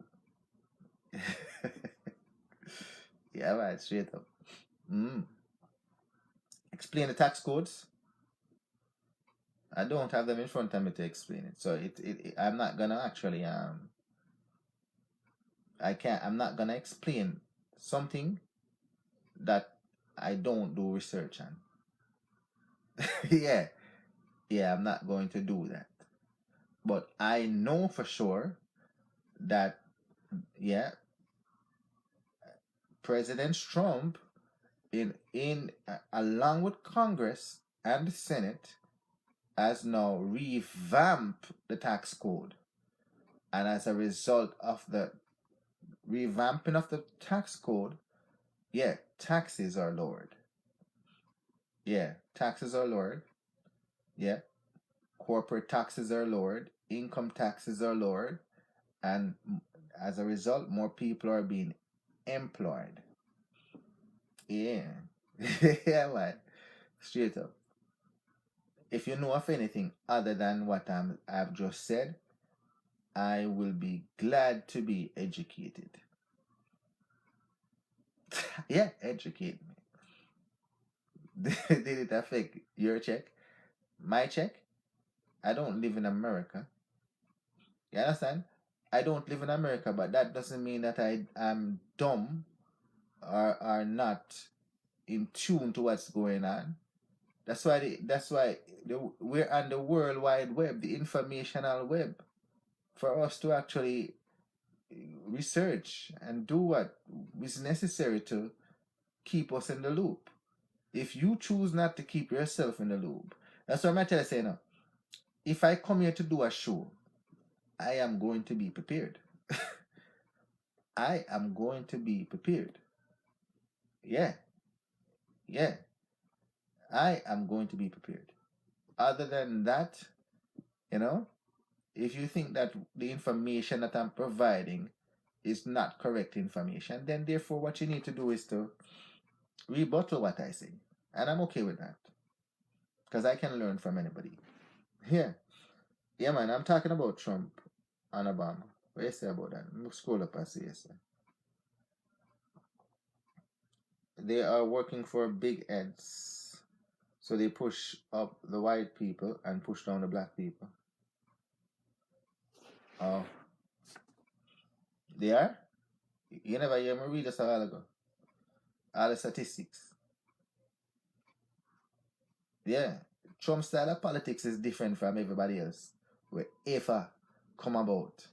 Yeah, man, straight up. Explain the tax codes. I don't have them in front of me to explain it, so I'm not gonna actually I'm not gonna explain something that I don't do research on. Yeah, I'm not going to do that. But I know for sure that, yeah, President Trump, in along with Congress and the Senate, has now revamped the tax code. And as a result of the revamping of the tax code, yeah, taxes are lowered. Yeah, taxes are lowered. Yeah, corporate taxes are lowered, income taxes are lowered, and as a result, more people are being employed. Yeah. Yeah, man. Straight up. If you know of anything other than what I've just said, I will be glad to be educated. Yeah, educate me. Did it affect your check? My check? I don't live in America. You understand? I don't live in America, but that doesn't mean that I am dumb or not in tune to what's going on. That's why we're on the World Wide Web, the informational web, for us to actually research and do what is necessary to keep us in the loop. If you choose not to keep yourself in the loop, that's what I'm trying to say now. If I come here to do a show, I am going to be prepared. I am going to be prepared. Yeah. Yeah. I am going to be prepared. Other than that, if you think that the information that I'm providing is not correct information, then therefore what you need to do is to rebuttal what I say. And I'm okay with that. Because I can learn from anybody. Yeah. Yeah, man, I'm talking about Trump and Obama. What do you say about that? Scroll up and see yes. They are working for big heads. So they push up the white people and push down the black people. Oh. They are? You never hear me read this a while ago. All the statistics. Yeah. Trump's style of politics is different from everybody else. Wherever come about.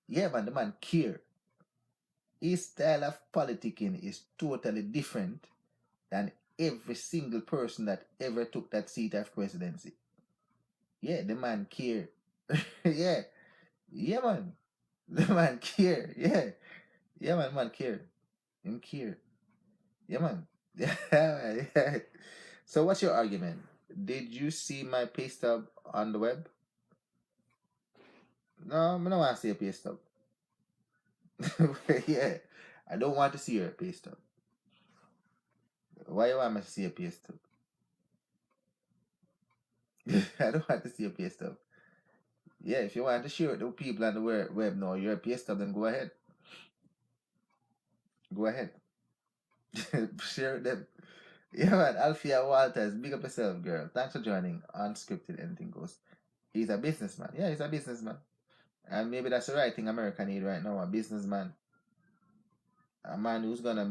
Yeah, man, the man care. His style of politicking is totally different than every single person that ever took that seat of presidency. Yeah, the man care. Yeah. Yeah, man. The man care. Yeah. Yeah, man care. Him care. Yeah, man. Yeah. So what's your argument? Did you see my pay stub on the web? No, I don't want to see a pay stub. Yeah. I don't want to see your pay stub. Why you want me to see a pay stub? I don't want to see a pay stub. Yeah, if you want to share it with people on the web know your pay stub, then go ahead. Go ahead. Share it them. Yeah, man. Alfia Walters, big up yourself, girl. Thanks for joining Unscripted Anything Goes. He's a businessman. Yeah, he's a businessman. And maybe that's the right thing America need right now, a businessman. A man who's gonna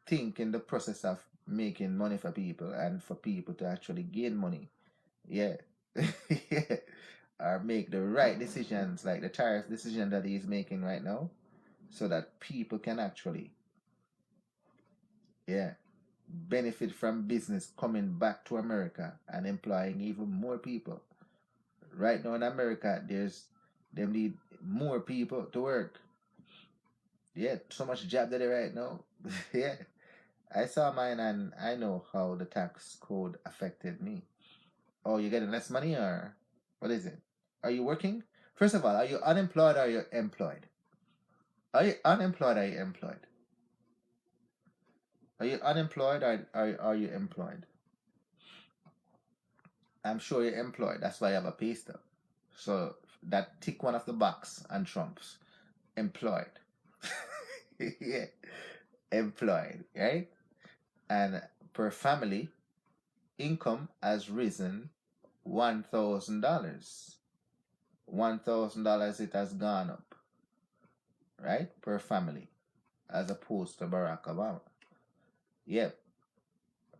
think in the process of making money for people and for people to actually gain money. Yeah. Yeah. Or make the right decisions, like the tariff decision that he's making right now, so that people can actually, yeah, benefit from business coming back to America and employing even more people. Right now in America, they need more people to work. Yeah, so much job there right now. Yeah. I saw mine and I know how the tax code affected me. Oh, you're getting less money or what is it? Are you working? First of all, are you unemployed or are you employed? Are you unemployed or are you employed? Are you unemployed or are you employed? I'm sure you're employed. That's why you have a pay stub. So that tick one of the box and trumps. Employed. Yeah. Employed, right? And per family, income has risen $1,000. $1,000 it has gone up, right? Per family, as opposed to Barack Obama. Yep,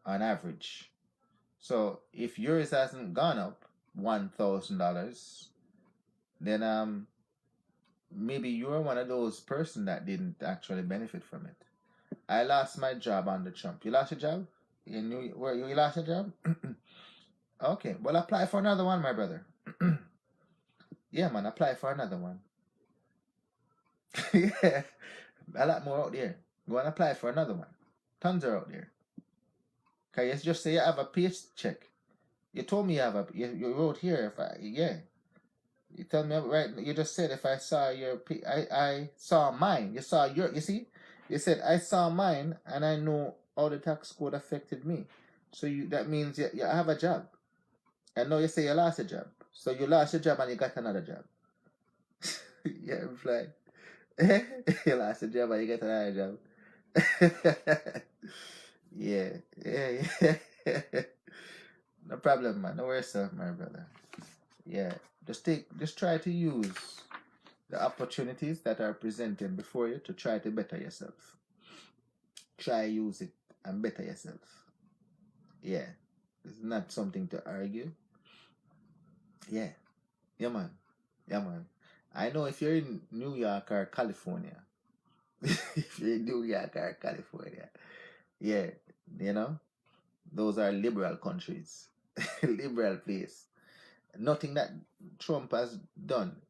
on average. So if yours hasn't gone up $1,000, then maybe you're one of those person that didn't actually benefit from it. I lost my job on the Trump. You lost your job? You lost your job? Okay, well apply for another one, my brother. Yeah, man, apply for another one. Yeah, a lot more out there. Go and apply for another one. Tons are out there. Okay, you just say you have a paycheck. You told me you wrote here. Yeah. You tell me right. You just said if I saw I saw mine. You see, you said I saw mine and I know how the tax code affected me. So that means you have a job. And now you say you lost a job. So you lost your job and you got another job. Yeah, I'm like, you lost a job and you get another job. Yeah. No problem, man. No worries, sir, my brother. Yeah. Just try to use the opportunities that are presented before you to try to better yourself. Try use it and better yourself. Yeah. It's not something to argue. Yeah. Yeah, man. Yeah, man. I know if you're in New York or California, if you're in New York or California, yeah, those are liberal countries, liberal place. Nothing that Trump has done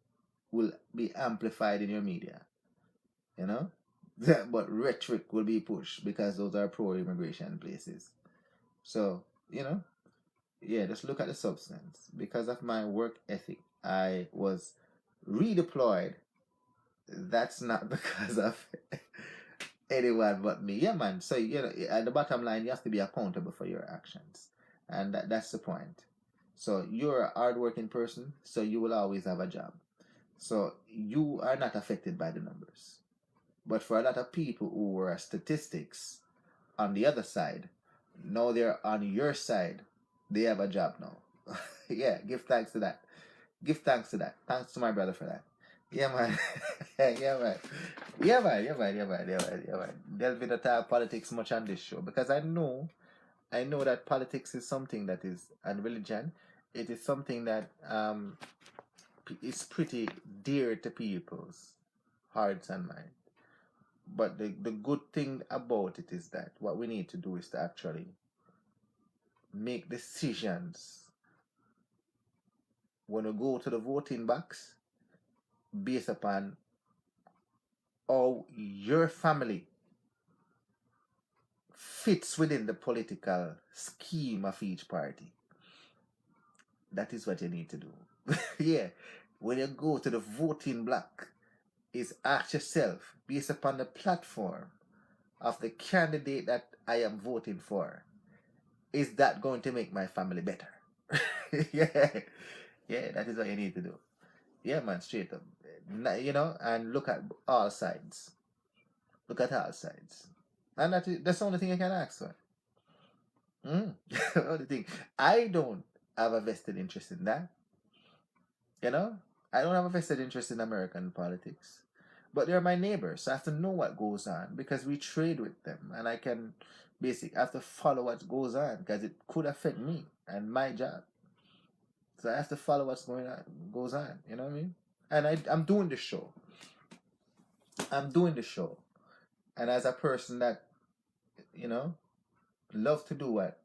will be amplified in your media, you know? But rhetoric will be pushed because those are pro-immigration places. So, yeah, just look at the substance. Because of my work ethic, I was redeployed. That's not because of anyone but me. Yeah, man. So, at the bottom line, you have to be accountable for your actions. And that's the point. So, you're a hardworking person, so you will always have a job. So, you are not affected by the numbers. But for a lot of people who were statistics on the other side, now they're on your side. They have a job now. Yeah, give thanks to that. Give thanks to that. Thanks to my brother for that. Yeah, man. Yeah, man. Yeah, man. Delvin to talk politics much on this show because I know that politics is something that is, and religion, it is something that is pretty dear to people's hearts and minds. But the good thing about it is that what we need to do is to actually make decisions when we go to the voting box based upon how your family fits within the political scheme of each party. That is what you need to do. Yeah. When you go to the voting block, is ask yourself, based upon the platform of the candidate that I am voting for, is that going to make my family better? Yeah. Yeah, that is what you need to do. Yeah, man, straight up. And look at all sides. Look at all sides. And that's the only thing I can ask for. Only thing. I don't have a vested interest in that. I don't have a vested interest in American politics. But they're my neighbors, so I have to know what goes on because we trade with them. And I have to follow what goes on because it could affect me and my job. So I have to follow what's goes on. You know what I mean? And I'm doing the show. And as a person that, love to do what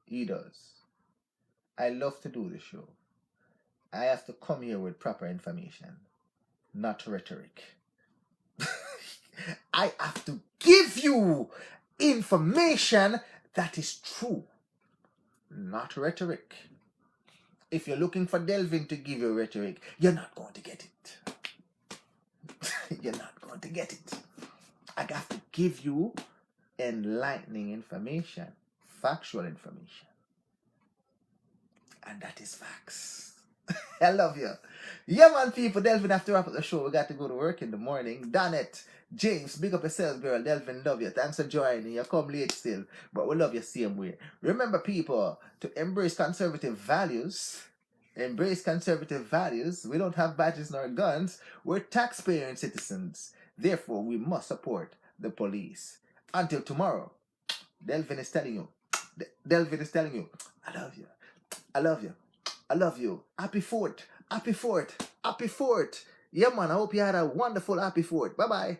he does, I love to do the show. I have to come here with proper information, not rhetoric. I have to give you information that is true, not rhetoric. If you're looking for Delvin to give you rhetoric, you're not going to get it. You're not going to get it. I got to give you enlightening information, factual information. And that is facts. I love you. Yeah, man, people. Delvin have to wrap up the show. We got to go to work in the morning. Donette, James, big up yourself, girl. Delvin, love you. Thanks for joining. You come late still, but we love you same way. Remember, people, to embrace conservative values. Embrace conservative values. We don't have badges nor guns. We're taxpayer and citizens. Therefore, we must support the police. Until tomorrow, Delvin is telling you. Delvin is telling you, I love you. I love you. I love you. Happy 4th. Happy 4th. Happy 4th. Yeah, man. I hope you had a wonderful happy 4th. Bye-bye.